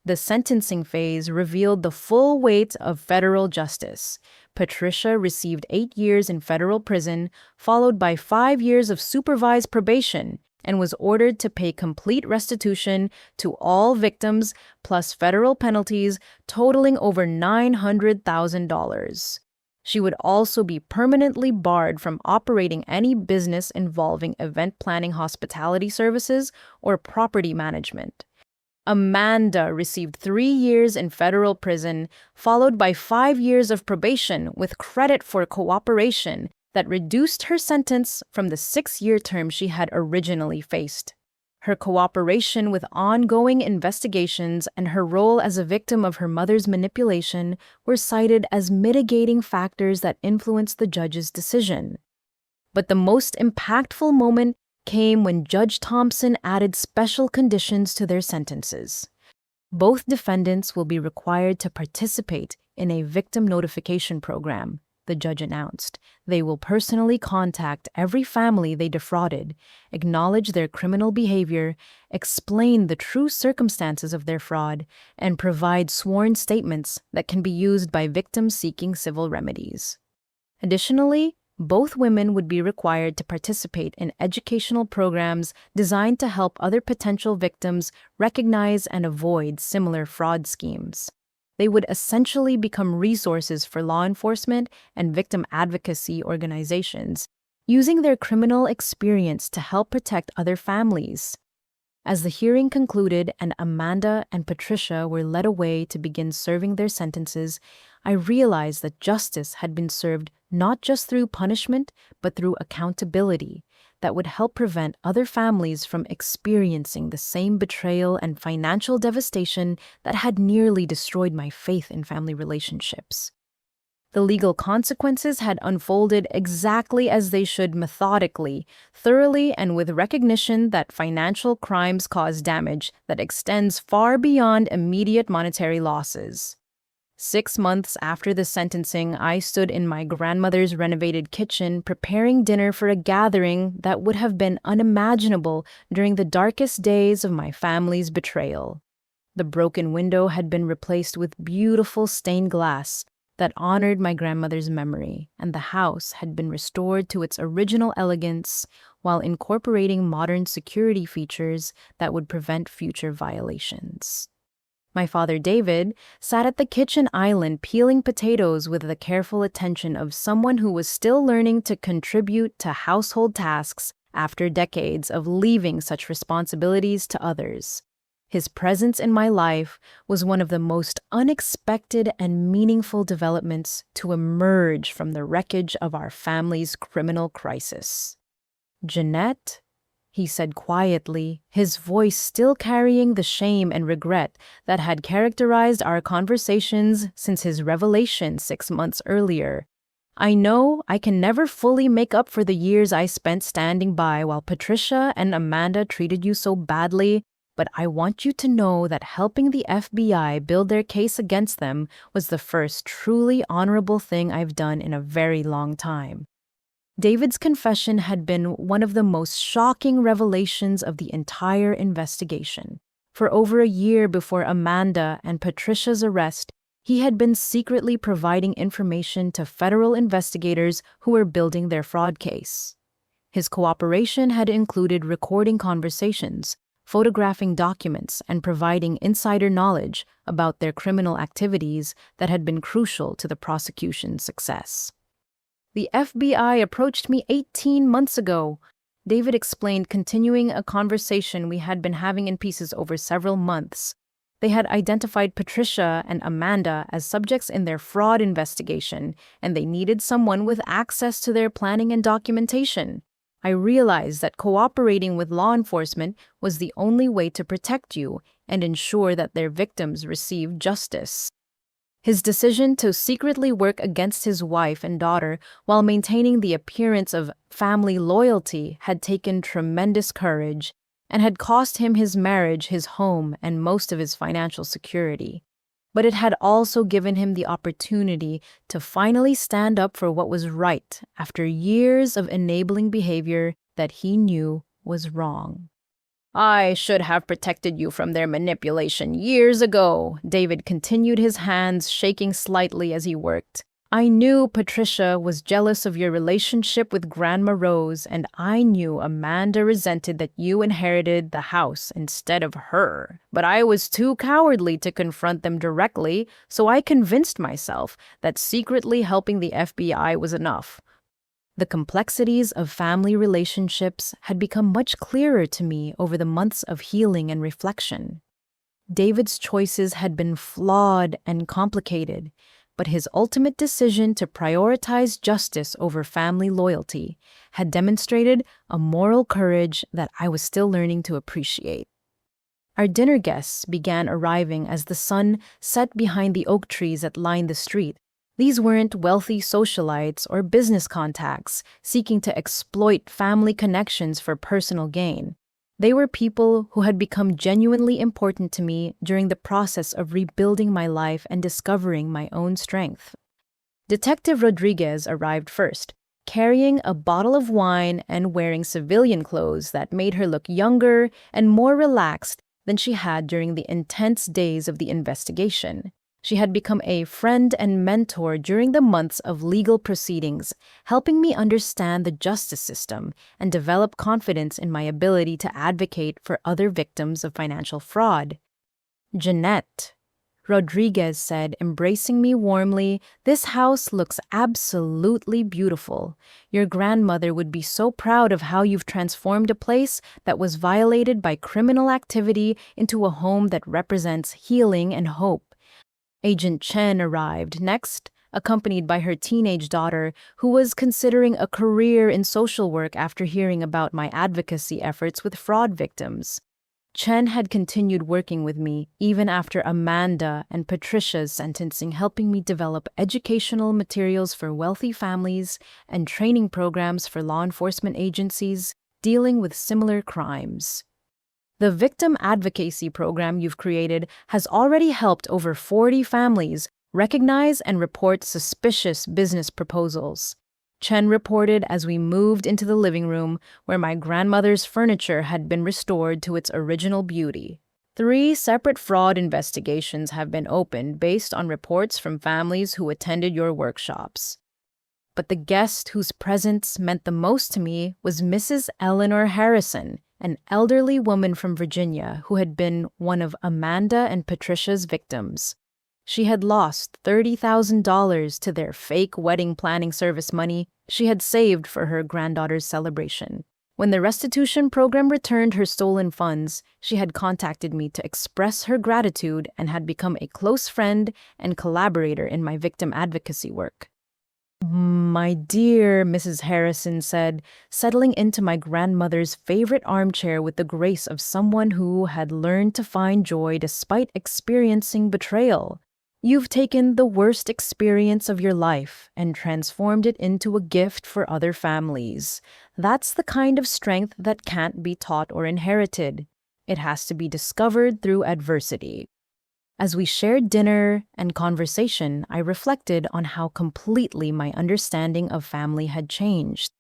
The sentencing phase revealed the full weight of federal justice. Patricia received 8 years in federal prison, followed by 5 years of supervised probation, and was ordered to pay complete restitution to all victims, plus federal penalties totaling over $900,000. She would also be permanently barred from operating any business involving event planning, hospitality services, or property management. Amanda received 3 years in federal prison, followed by 5 years of probation with credit for cooperation that reduced her sentence from the 6-year term she had originally faced. Her cooperation with ongoing investigations and her role as a victim of her mother's manipulation were cited as mitigating factors that influenced the judge's decision. But the most impactful moment came when Judge Thompson added special conditions to their sentences. Both defendants will be required to participate in a victim notification program, the judge announced. They will personally contact every family they defrauded, acknowledge their criminal behavior, explain the true circumstances of their fraud, and provide sworn statements that can be used by victims seeking civil remedies. Additionally, both women would be required to participate in educational programs designed to help other potential victims recognize and avoid similar fraud schemes. They would essentially become resources for law enforcement and victim advocacy organizations, using their criminal experience to help protect other families. As the hearing concluded and Amanda and Patricia were led away to begin serving their sentences, I realized that justice had been served not just through punishment, but through accountability that would help prevent other families from experiencing the same betrayal and financial devastation that had nearly destroyed my faith in family relationships. The legal consequences had unfolded exactly as they should, methodically, thoroughly, and with recognition that financial crimes cause damage that extends far beyond immediate monetary losses. 6 months after the sentencing, I stood in my grandmother's renovated kitchen preparing dinner for a gathering that would have been unimaginable during the darkest days of my family's betrayal. The broken window had been replaced with beautiful stained glass that honored my grandmother's memory, and the house had been restored to its original elegance while incorporating modern security features that would prevent future violations. My father, David, sat at the kitchen island peeling potatoes with the careful attention of someone who was still learning to contribute to household tasks after decades of leaving such responsibilities to others. His presence in my life was one of the most unexpected and meaningful developments to emerge from the wreckage of our family's criminal crisis. "Jeanette," he said quietly, his voice still carrying the shame and regret that had characterized our conversations since his revelation 6 months earlier. "I know I can never fully make up for the years I spent standing by while Patricia and Amanda treated you so badly, but I want you to know that helping the FBI build their case against them was the first truly honorable thing I've done in a very long time." David's confession had been one of the most shocking revelations of the entire investigation. For over a year before Amanda and Patricia's arrest, he had been secretly providing information to federal investigators who were building their fraud case. His cooperation had included recording conversations, photographing documents, and providing insider knowledge about their criminal activities that had been crucial to the prosecution's success. "The FBI approached me 18 months ago," David explained, continuing a conversation we had been having in pieces over several months. "They had identified Patricia and Amanda as subjects in their fraud investigation, and they needed someone with access to their planning and documentation. I realized that cooperating with law enforcement was the only way to protect you and ensure that their victims received justice." His decision to secretly work against his wife and daughter while maintaining the appearance of family loyalty had taken tremendous courage and had cost him his marriage, his home, and most of his financial security. But it had also given him the opportunity to finally stand up for what was right after years of enabling behavior that he knew was wrong. "I should have protected you from their manipulation years ago," David continued, his hands shaking slightly as he worked. "I knew Patricia was jealous of your relationship with Grandma Rose, and I knew Amanda resented that you inherited the house instead of her. But I was too cowardly to confront them directly, so I convinced myself that secretly helping the FBI was enough." The complexities of family relationships had become much clearer to me over the months of healing and reflection. David's choices had been flawed and complicated, but his ultimate decision to prioritize justice over family loyalty had demonstrated a moral courage that I was still learning to appreciate. Our dinner guests began arriving as the sun set behind the oak trees that lined the street. These weren't wealthy socialites or business contacts seeking to exploit family connections for personal gain. They were people who had become genuinely important to me during the process of rebuilding my life and discovering my own strength. Detective Rodriguez arrived first, carrying a bottle of wine and wearing civilian clothes that made her look younger and more relaxed than she had during the intense days of the investigation. She had become a friend and mentor during the months of legal proceedings, helping me understand the justice system and develop confidence in my ability to advocate for other victims of financial fraud. "Jeanette," Rodriguez said, embracing me warmly, "This house looks absolutely beautiful. Your grandmother would be so proud of how you've transformed a place that was violated by criminal activity into a home that represents healing and hope." Agent Chen arrived next, accompanied by her teenage daughter, who was considering a career in social work after hearing about my advocacy efforts with fraud victims. Chen had continued working with me even after Amanda and Patricia's sentencing, helping me develop educational materials for wealthy families and training programs for law enforcement agencies dealing with similar crimes. The victim advocacy program you've created has already helped over 40 families recognize and report suspicious business proposals. Chen reported as we moved into the living room where my grandmother's furniture had been restored to its original beauty. 3 separate fraud investigations have been opened based on reports from families who attended your workshops. But the guest whose presence meant the most to me was Mrs. Eleanor Harrison, an elderly woman from Virginia who had been one of Amanda and Patricia's victims. She had lost $30,000 to their fake wedding planning service money she had saved for her granddaughter's celebration. When the restitution program returned her stolen funds, she had contacted me to express her gratitude and had become a close friend and collaborator in my victim advocacy work. "My dear," Mrs. Harrison said, settling into my grandmother's favorite armchair with the grace of someone who had learned to find joy despite experiencing betrayal. "You've taken the worst experience of your life and transformed it into a gift for other families. That's the kind of strength that can't be taught or inherited. It has to be discovered through adversity." As we shared dinner and conversation, I reflected on how completely my understanding of family had changed.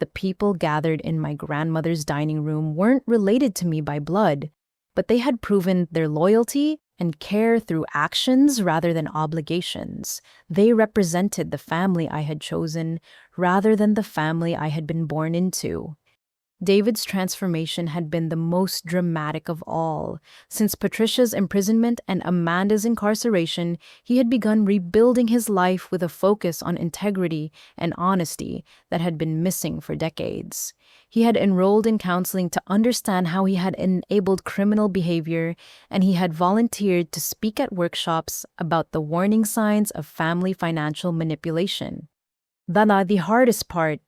The people gathered in my grandmother's dining room weren't related to me by blood, but they had proven their loyalty and care through actions rather than obligations. They represented the family I had chosen rather than the family I had been born into. David's transformation had been the most dramatic of all. Since Patricia's imprisonment and Amanda's incarceration, he had begun rebuilding his life with a focus on integrity and honesty that had been missing for decades. He had enrolled in counseling to understand how he had enabled criminal behavior, and he had volunteered to speak at workshops about the warning signs of family financial manipulation. The hardest part,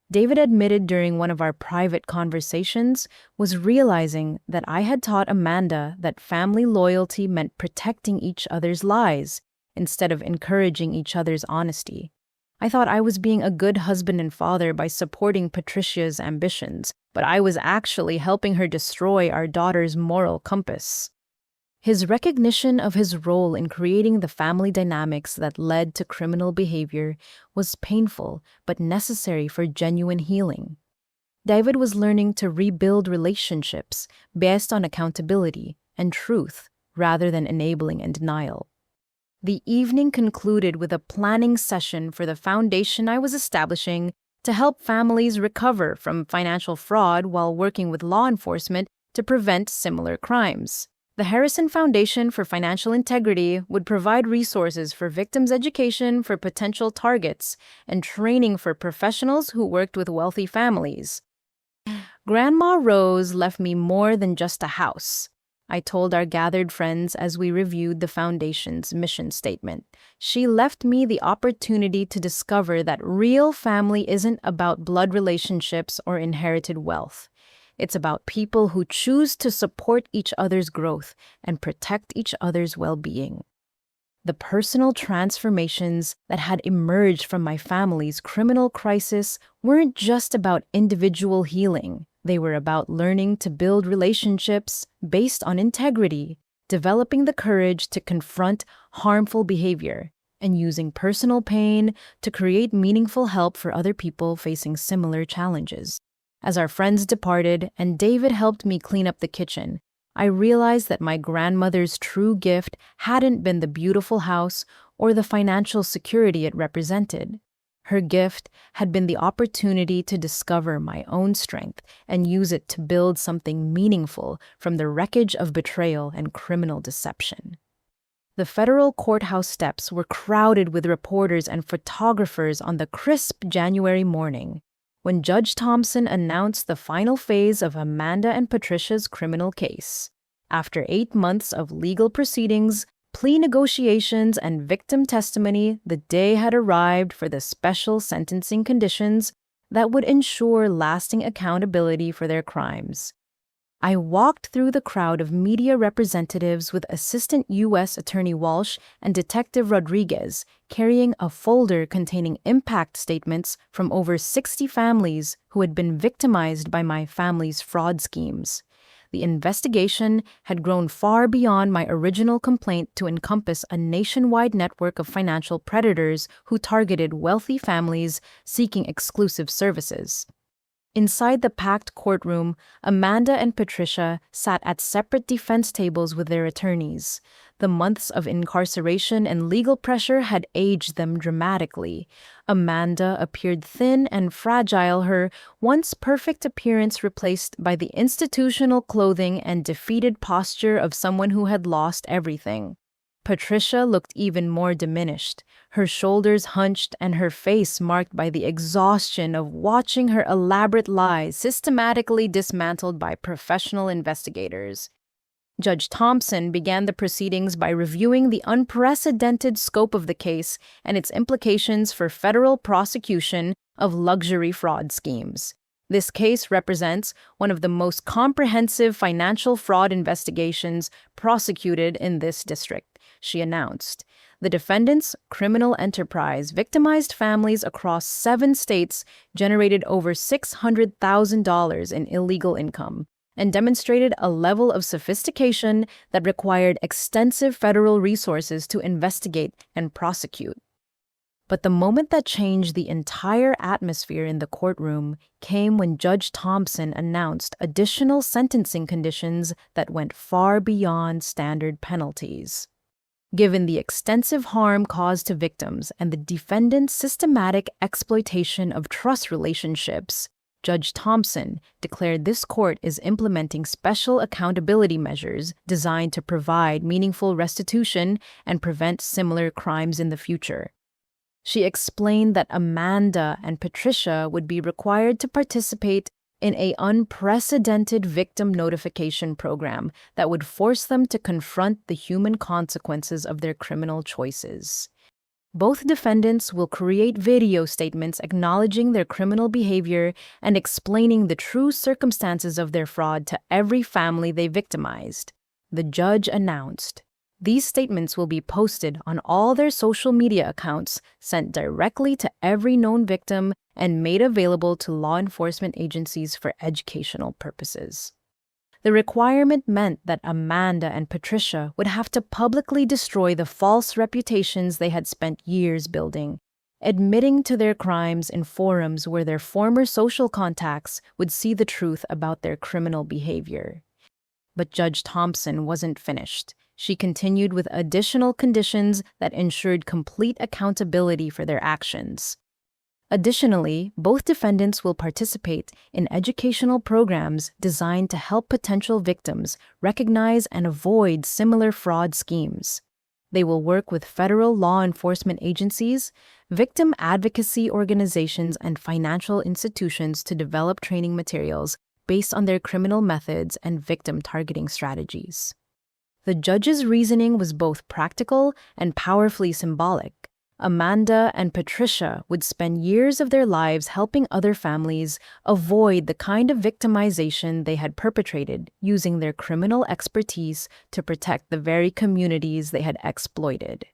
David admitted during one of our private conversations, was realizing that I had taught Amanda that family loyalty meant protecting each other's lies instead of encouraging each other's honesty. I thought I was being a good husband and father by supporting Patricia's ambitions, but I was actually helping her destroy our daughter's moral compass. His recognition of his role in creating the family dynamics that led to criminal behavior was painful but necessary for genuine healing. David was learning to rebuild relationships based on accountability and truth rather than enabling and denial. The evening concluded with a planning session for the foundation I was establishing to help families recover from financial fraud while working with law enforcement to prevent similar crimes. The Harrison Foundation for Financial Integrity would provide resources for victims' education for potential targets and training for professionals who worked with wealthy families. Grandma Rose left me more than just a house, I told our gathered friends as we reviewed the Foundation's mission statement. She left me the opportunity to discover that real family isn't about blood relationships or inherited wealth. It's about people who choose to support each other's growth and protect each other's well-being. The personal transformations that had emerged from my family's criminal crisis weren't just about individual healing. They were about learning to build relationships based on integrity, developing the courage to confront harmful behavior, and using personal pain to create meaningful help for other people facing similar challenges. As our friends departed and David helped me clean up the kitchen, I realized that my grandmother's true gift hadn't been the beautiful house or the financial security it represented. Her gift had been the opportunity to discover my own strength and use it to build something meaningful from the wreckage of betrayal and criminal deception. The federal courthouse steps were crowded with reporters and photographers on the crisp January morning, when Judge Thompson announced the final phase of Amanda and Patricia's criminal case. After 8 months of legal proceedings, plea negotiations, and victim testimony, the day had arrived for the special sentencing conditions that would ensure lasting accountability for their crimes. I walked through the crowd of media representatives with Assistant U.S. Attorney Walsh and Detective Rodriguez, carrying a folder containing impact statements from over 60 families who had been victimized by my family's fraud schemes. The investigation had grown far beyond my original complaint to encompass a nationwide network of financial predators who targeted wealthy families seeking exclusive services. Inside the packed courtroom, Amanda and Patricia sat at separate defense tables with their attorneys. The months of incarceration and legal pressure had aged them dramatically. Amanda appeared thin and fragile, her once perfect appearance replaced by the institutional clothing and defeated posture of someone who had lost everything. Patricia looked even more diminished, her shoulders hunched and her face marked by the exhaustion of watching her elaborate lies systematically dismantled by professional investigators. Judge Thompson began the proceedings by reviewing the unprecedented scope of the case and its implications for federal prosecution of luxury fraud schemes. This case represents one of the most comprehensive financial fraud investigations prosecuted in this district, she announced. The defendants' criminal enterprise victimized families across 7 states, generated over $600,000 in illegal income, and demonstrated a level of sophistication that required extensive federal resources to investigate and prosecute. But the moment that changed the entire atmosphere in the courtroom came when Judge Thompson announced additional sentencing conditions that went far beyond standard penalties. Given the extensive harm caused to victims and the defendant's systematic exploitation of trust relationships, Judge Thompson declared this court is implementing special accountability measures designed to provide meaningful restitution and prevent similar crimes in the future. She explained that Amanda and Patricia would be required to participate in an unprecedented victim notification program that would force them to confront the human consequences of their criminal choices. Both defendants will create video statements acknowledging their criminal behavior and explaining the true circumstances of their fraud to every family they victimized, the judge announced. These statements will be posted on all their social media accounts, sent directly to every known victim, and made available to law enforcement agencies for educational purposes. The requirement meant that Amanda and Patricia would have to publicly destroy the false reputations they had spent years building, admitting to their crimes in forums where their former social contacts would see the truth about their criminal behavior. But Judge Thompson wasn't finished. She continued with additional conditions that ensured complete accountability for their actions. Additionally, both defendants will participate in educational programs designed to help potential victims recognize and avoid similar fraud schemes. They will work with federal law enforcement agencies, victim advocacy organizations, and financial institutions to develop training materials based on their criminal methods and victim targeting strategies. The judge's reasoning was both practical and powerfully symbolic. Amanda and Patricia would spend years of their lives helping other families avoid the kind of victimization they had perpetrated, using their criminal expertise to protect the very communities they had exploited.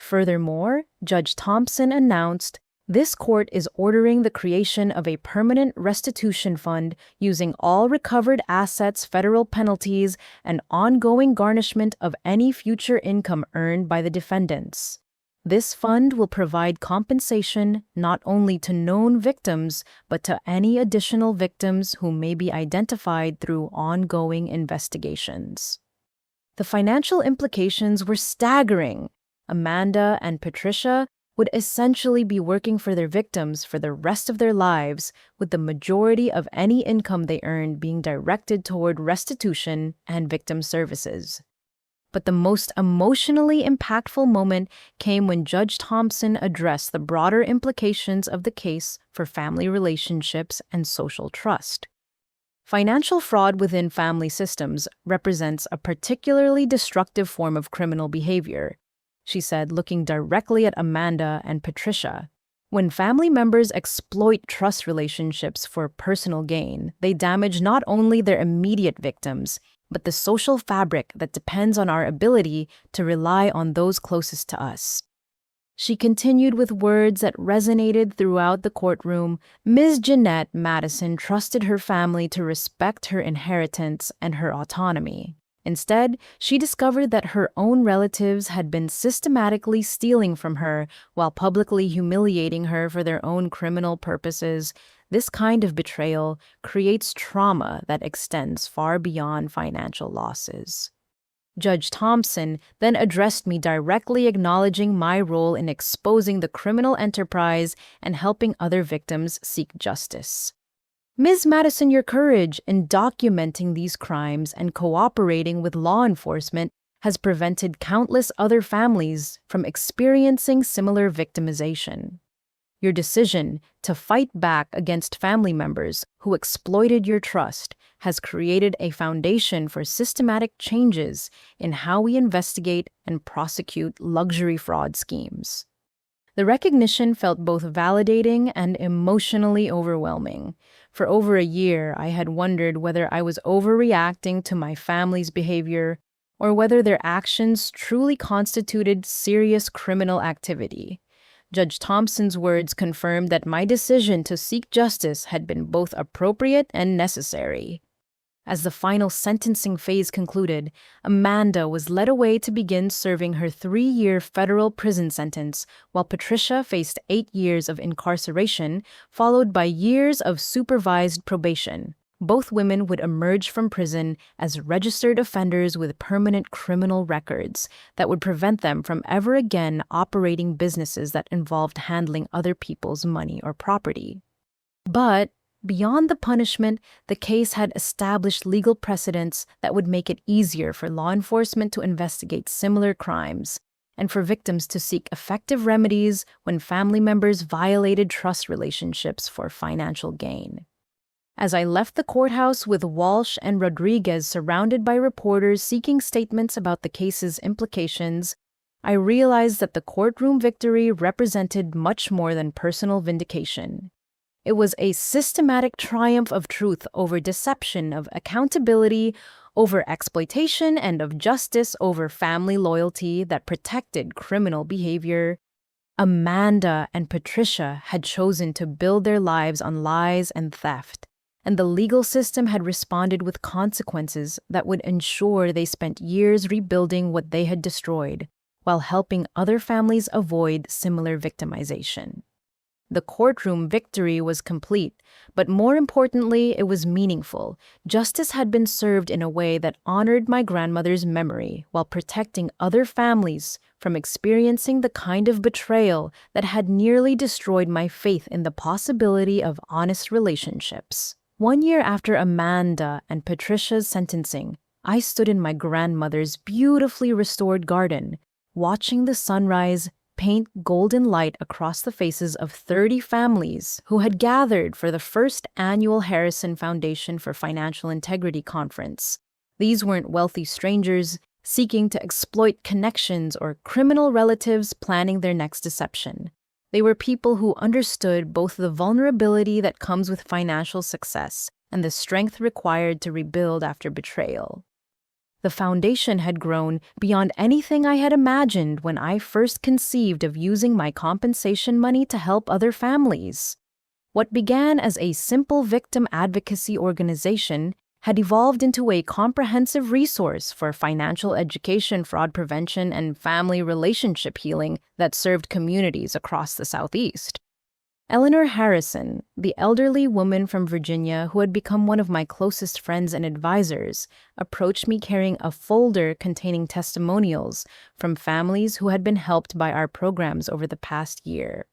Furthermore, Judge Thompson announced, this court is ordering the creation of a permanent restitution fund using all recovered assets, federal penalties, and ongoing garnishment of any future income earned by the defendants. This fund will provide compensation not only to known victims, but to any additional victims who may be identified through ongoing investigations. The financial implications were staggering. Amanda and Patricia would essentially be working for their victims for the rest of their lives, with the majority of any income they earned being directed toward restitution and victim services. But the most emotionally impactful moment came when Judge Thompson addressed the broader implications of the case for family relationships and social trust. Financial fraud within family systems represents a particularly destructive form of criminal behavior, she said, looking directly at Amanda and Patricia. When family members exploit trust relationships for personal gain, they damage not only their immediate victims, but the social fabric that depends on our ability to rely on those closest to us. She continued with words that resonated throughout the courtroom. Ms. Jeanette Madison trusted her family to respect her inheritance and her autonomy. Instead, she discovered that her own relatives had been systematically stealing from her while publicly humiliating her for their own criminal purposes. This kind of betrayal creates trauma that extends far beyond financial losses. Judge Thompson then addressed me directly, acknowledging my role in exposing the criminal enterprise and helping other victims seek justice. Ms. Madison, your courage in documenting these crimes and cooperating with law enforcement has prevented countless other families from experiencing similar victimization. Your decision to fight back against family members who exploited your trust has created a foundation for systematic changes in how we investigate and prosecute luxury fraud schemes. The recognition felt both validating and emotionally overwhelming. For over a year, I had wondered whether I was overreacting to my family's behavior or whether their actions truly constituted serious criminal activity. Judge Thompson's words confirmed that my decision to seek justice had been both appropriate and necessary. As the final sentencing phase concluded, Amanda was led away to begin serving her 3-year federal prison sentence, while Patricia faced 8 years of incarceration, followed by years of supervised probation. Both women would emerge from prison as registered offenders with permanent criminal records that would prevent them from ever again operating businesses that involved handling other people's money or property. But beyond the punishment, the case had established legal precedents that would make it easier for law enforcement to investigate similar crimes and for victims to seek effective remedies when family members violated trust relationships for financial gain. As I left the courthouse with Walsh and Rodriguez surrounded by reporters seeking statements about the case's implications, I realized that the courtroom victory represented much more than personal vindication. It was a systematic triumph of truth over deception, of accountability over exploitation, and of justice over family loyalty that protected criminal behavior. Amanda and Patricia had chosen to build their lives on lies and theft, and the legal system had responded with consequences that would ensure they spent years rebuilding what they had destroyed, while helping other families avoid similar victimization. The courtroom victory was complete, but more importantly, it was meaningful. Justice had been served in a way that honored my grandmother's memory while protecting other families from experiencing the kind of betrayal that had nearly destroyed my faith in the possibility of honest relationships. 1 year after Amanda and Patricia's sentencing, I stood in my grandmother's beautifully restored garden, watching the sunrise paint golden light across the faces of 30 families who had gathered for the first annual Harrison Foundation for Financial Integrity conference. These weren't wealthy strangers seeking to exploit connections or criminal relatives planning their next deception. They were people who understood both the vulnerability that comes with financial success and the strength required to rebuild after betrayal. The foundation had grown beyond anything I had imagined when I first conceived of using my compensation money to help other families. What began as a simple victim advocacy organization had evolved into a comprehensive resource for financial education, fraud prevention, and family relationship healing that served communities across the Southeast. Eleanor Harrison, the elderly woman from Virginia who had become one of my closest friends and advisors, approached me carrying a folder containing testimonials from families who had been helped by our programs over the past year.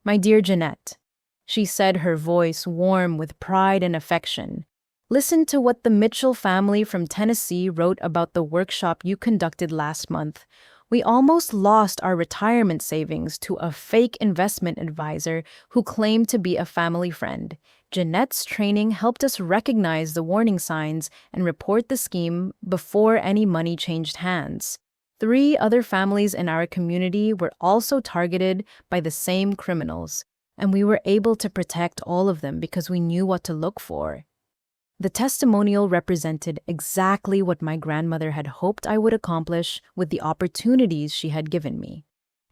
"My dear Jeanette," she said, her voice warm with pride and affection, Listen to what the Mitchell family from Tennessee wrote about the workshop you conducted last month. We almost lost our retirement savings to a fake investment advisor who claimed to be a family friend. Jeanette's training helped us recognize the warning signs and report the scheme before any money changed hands. 3 other families in our community were also targeted by the same criminals, and we were able to protect all of them because we knew what to look for. The testimonial represented exactly what my grandmother had hoped I would accomplish with the opportunities she had given me.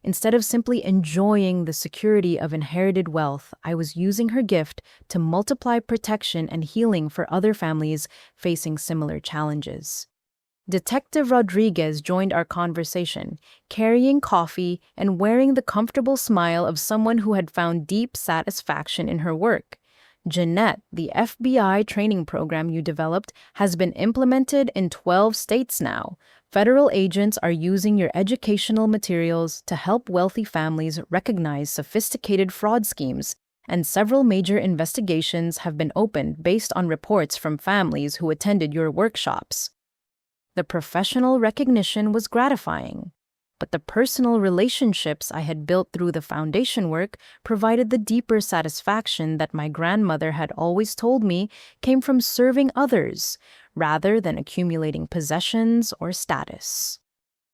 Instead of simply enjoying the security of inherited wealth, I was using her gift to multiply protection and healing for other families facing similar challenges. Detective Rodriguez joined our conversation, carrying coffee and wearing the comfortable smile of someone who had found deep satisfaction in her work. Jeanette, the FBI training program you developed has been implemented in 12 states now. Federal agents are using your educational materials to help wealthy families recognize sophisticated fraud schemes, and several major investigations have been opened based on reports from families who attended your workshops. The professional recognition was gratifying, but the personal relationships I had built through the foundation work provided the deeper satisfaction that my grandmother had always told me came from serving others rather than accumulating possessions or status.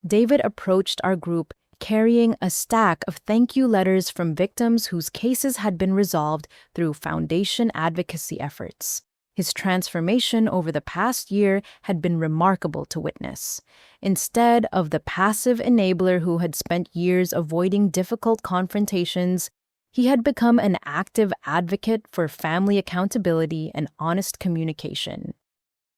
David approached our group carrying a stack of thank you letters from victims whose cases had been resolved through foundation advocacy efforts. His transformation over the past year had been remarkable to witness. Instead of the passive enabler who had spent years avoiding difficult confrontations, he had become an active advocate for family accountability and honest communication.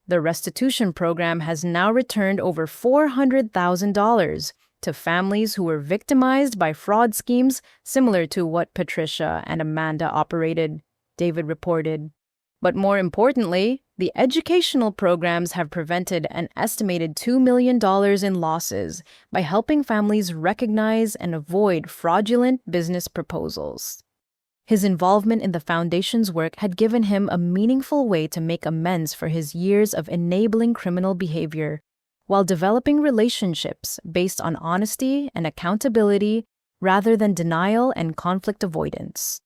The restitution program has now returned over $400,000 to families who were victimized by fraud schemes similar to what Patricia and Amanda operated, David reported. But more importantly, the educational programs have prevented an estimated $2 million in losses by helping families recognize and avoid fraudulent business proposals. His involvement in the foundation's work had given him a meaningful way to make amends for his years of enabling criminal behavior, while developing relationships based on honesty and accountability rather than denial and conflict avoidance.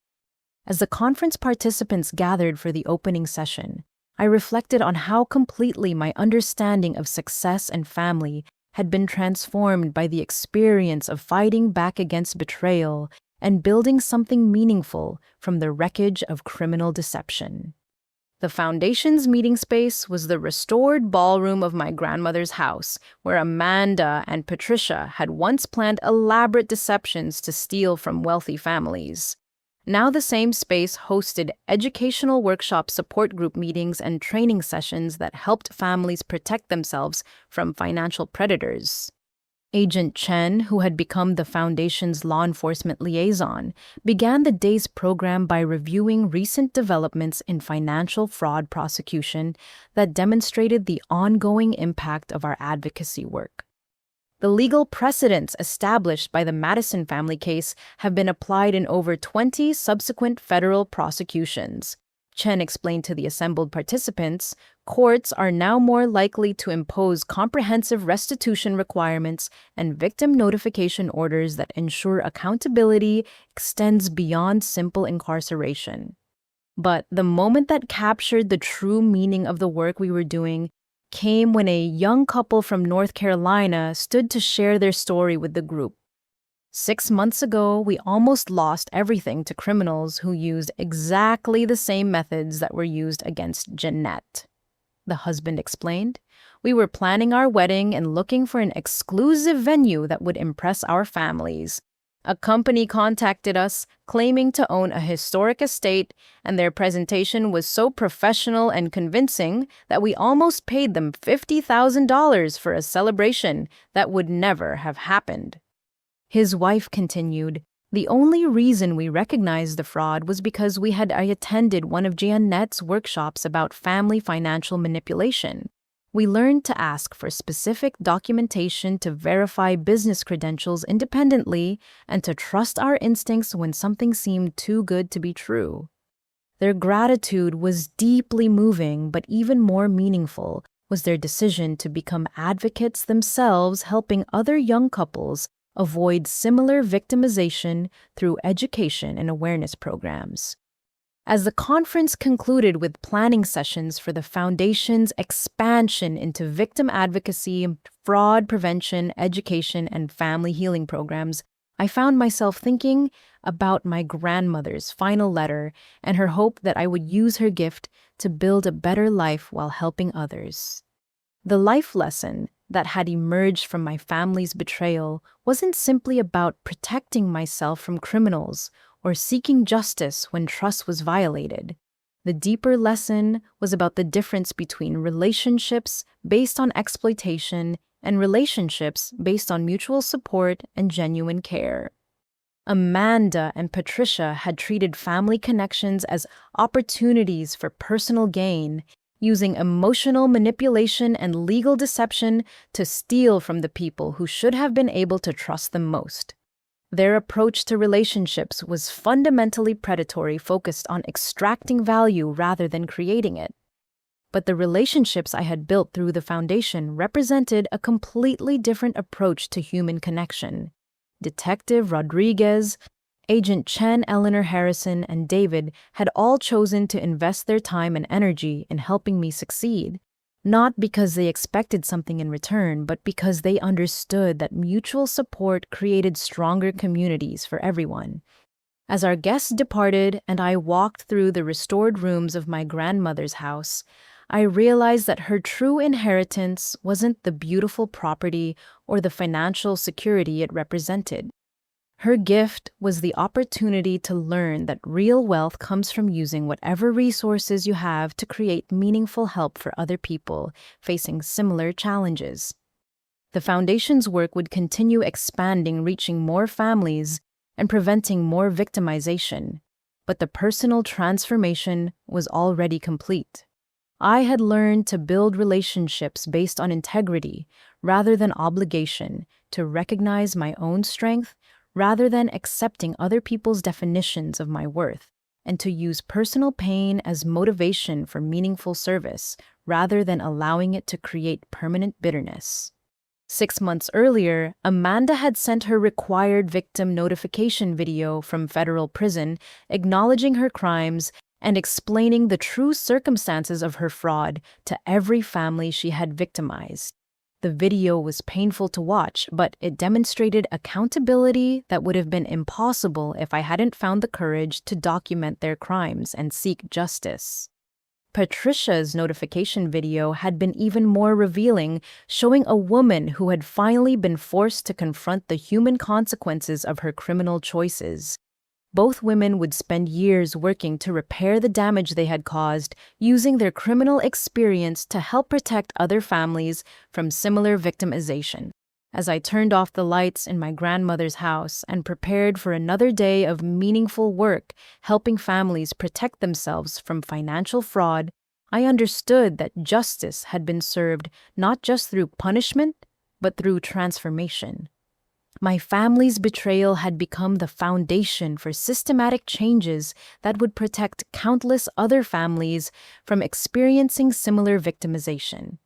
As the conference participants gathered for the opening session, I reflected on how completely my understanding of success and family had been transformed by the experience of fighting back against betrayal and building something meaningful from the wreckage of criminal deception. The foundation's meeting space was the restored ballroom of my grandmother's house, where Amanda and Patricia had once planned elaborate deceptions to steal from wealthy families. Now the same space hosted educational workshop support group meetings and training sessions that helped families protect themselves from financial predators. Agent Chen, who had become the foundation's law enforcement liaison, began the day's program by reviewing recent developments in financial fraud prosecution that demonstrated the ongoing impact of our advocacy work. The legal precedents established by the Madison family case have been applied in over 20 subsequent federal prosecutions. Chen explained to the assembled participants, courts are now more likely to impose comprehensive restitution requirements and victim notification orders that ensure accountability extends beyond simple incarceration. But the moment that captured the true meaning of the work we were doing came when a young couple from North Carolina stood to share their story with the group. 6 months ago, we almost lost everything to criminals who used exactly the same methods that were used against Jeanette. The husband explained. We were planning our wedding and looking for an exclusive venue that would impress our families. A company contacted us, claiming to own a historic estate, and their presentation was so professional and convincing that we almost paid them $50,000 for a celebration that would never have happened. His wife continued, the only reason we recognized the fraud was because I attended one of Jeanette's workshops about family financial manipulation. We learned to ask for specific documentation to verify business credentials independently and to trust our instincts when something seemed too good to be true. Their gratitude was deeply moving, but even more meaningful was their decision to become advocates themselves, helping other young couples avoid similar victimization through education and awareness programs. As the conference concluded with planning sessions for the Foundation's expansion into victim advocacy, fraud prevention, education, and family healing programs, I found myself thinking about my grandmother's final letter and her hope that I would use her gift to build a better life while helping others. The life lesson that had emerged from my family's betrayal wasn't simply about protecting myself from criminals or seeking justice when trust was violated. The deeper lesson was about the difference between relationships based on exploitation and relationships based on mutual support and genuine care. Amanda and Patricia had treated family connections as opportunities for personal gain, using emotional manipulation and legal deception to steal from the people who should have been able to trust them most. Their approach to relationships was fundamentally predatory, focused on extracting value rather than creating it. But the relationships I had built through the Foundation represented a completely different approach to human connection. Detective Rodriguez, Agent Chen, Eleanor Harrison, and David had all chosen to invest their time and energy in helping me succeed, not because they expected something in return, but because they understood that mutual support created stronger communities for everyone. As our guests departed and I walked through the restored rooms of my grandmother's house, I realized that her true inheritance wasn't the beautiful property or the financial security it represented. Her gift was the opportunity to learn that real wealth comes from using whatever resources you have to create meaningful help for other people facing similar challenges. The Foundation's work would continue expanding, reaching more families and preventing more victimization, but the personal transformation was already complete. I had learned to build relationships based on integrity rather than obligation, to recognize my own strength rather than accepting other people's definitions of my worth, and to use personal pain as motivation for meaningful service rather than allowing it to create permanent bitterness. 6 months earlier, Amanda had sent her required victim notification video from federal prison, acknowledging her crimes and explaining the true circumstances of her fraud to every family she had victimized. The video was painful to watch, but it demonstrated accountability that would have been impossible if I hadn't found the courage to document their crimes and seek justice. Patricia's notification video had been even more revealing, showing a woman who had finally been forced to confront the human consequences of her criminal choices. Both women would spend years working to repair the damage they had caused, using their criminal experience to help protect other families from similar victimization. As I turned off the lights in my grandmother's house and prepared for another day of meaningful work, helping families protect themselves from financial fraud, I understood that justice had been served not just through punishment, but through transformation. My family's betrayal had become the foundation for systematic changes that would protect countless other families from experiencing similar victimization.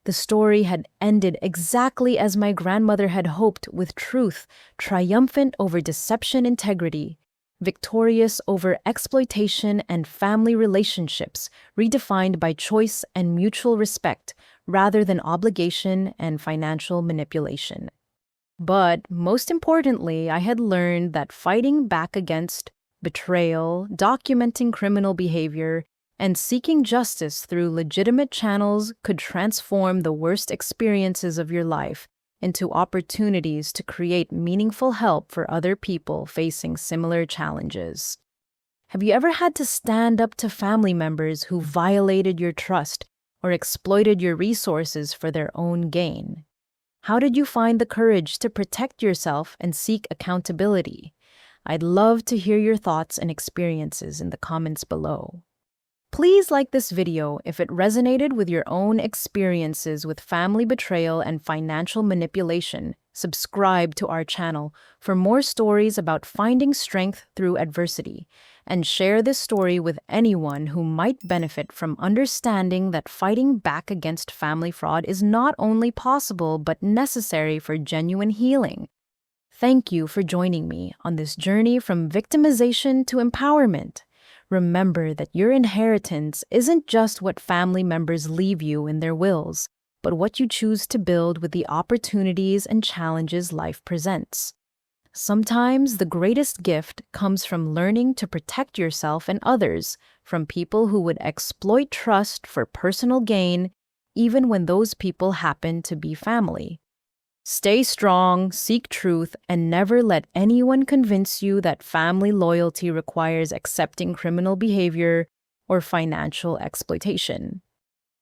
The story had ended exactly as my grandmother had hoped, with truth triumphant over deception, integrity victorious over exploitation, and family relationships redefined by choice and mutual respect rather than obligation and financial manipulation. But most importantly, I had learned that fighting back against betrayal, documenting criminal behavior, and seeking justice through legitimate channels could transform the worst experiences of your life into opportunities to create meaningful help for other people facing similar challenges. Have you ever had to stand up to family members who violated your trust or exploited your resources for their own gain? How did you find the courage to protect yourself and seek accountability? I'd love to hear your thoughts and experiences in the comments below. Please like this video if it resonated with your own experiences with family betrayal and financial manipulation. Subscribe to our channel for more stories about finding strength through adversity. and share this story with anyone who might benefit from understanding that fighting back against family fraud is not only possible but necessary for genuine healing. Thank you for joining me on this journey from victimization to empowerment. Remember that your inheritance isn't just what family members leave you in their wills, but what you choose to build with the opportunities and challenges life presents. Sometimes the greatest gift comes from learning to protect yourself and others from people who would exploit trust for personal gain, even when those people happen to be family. Stay strong, seek truth, and never let anyone convince you that family loyalty requires accepting criminal behavior or financial exploitation.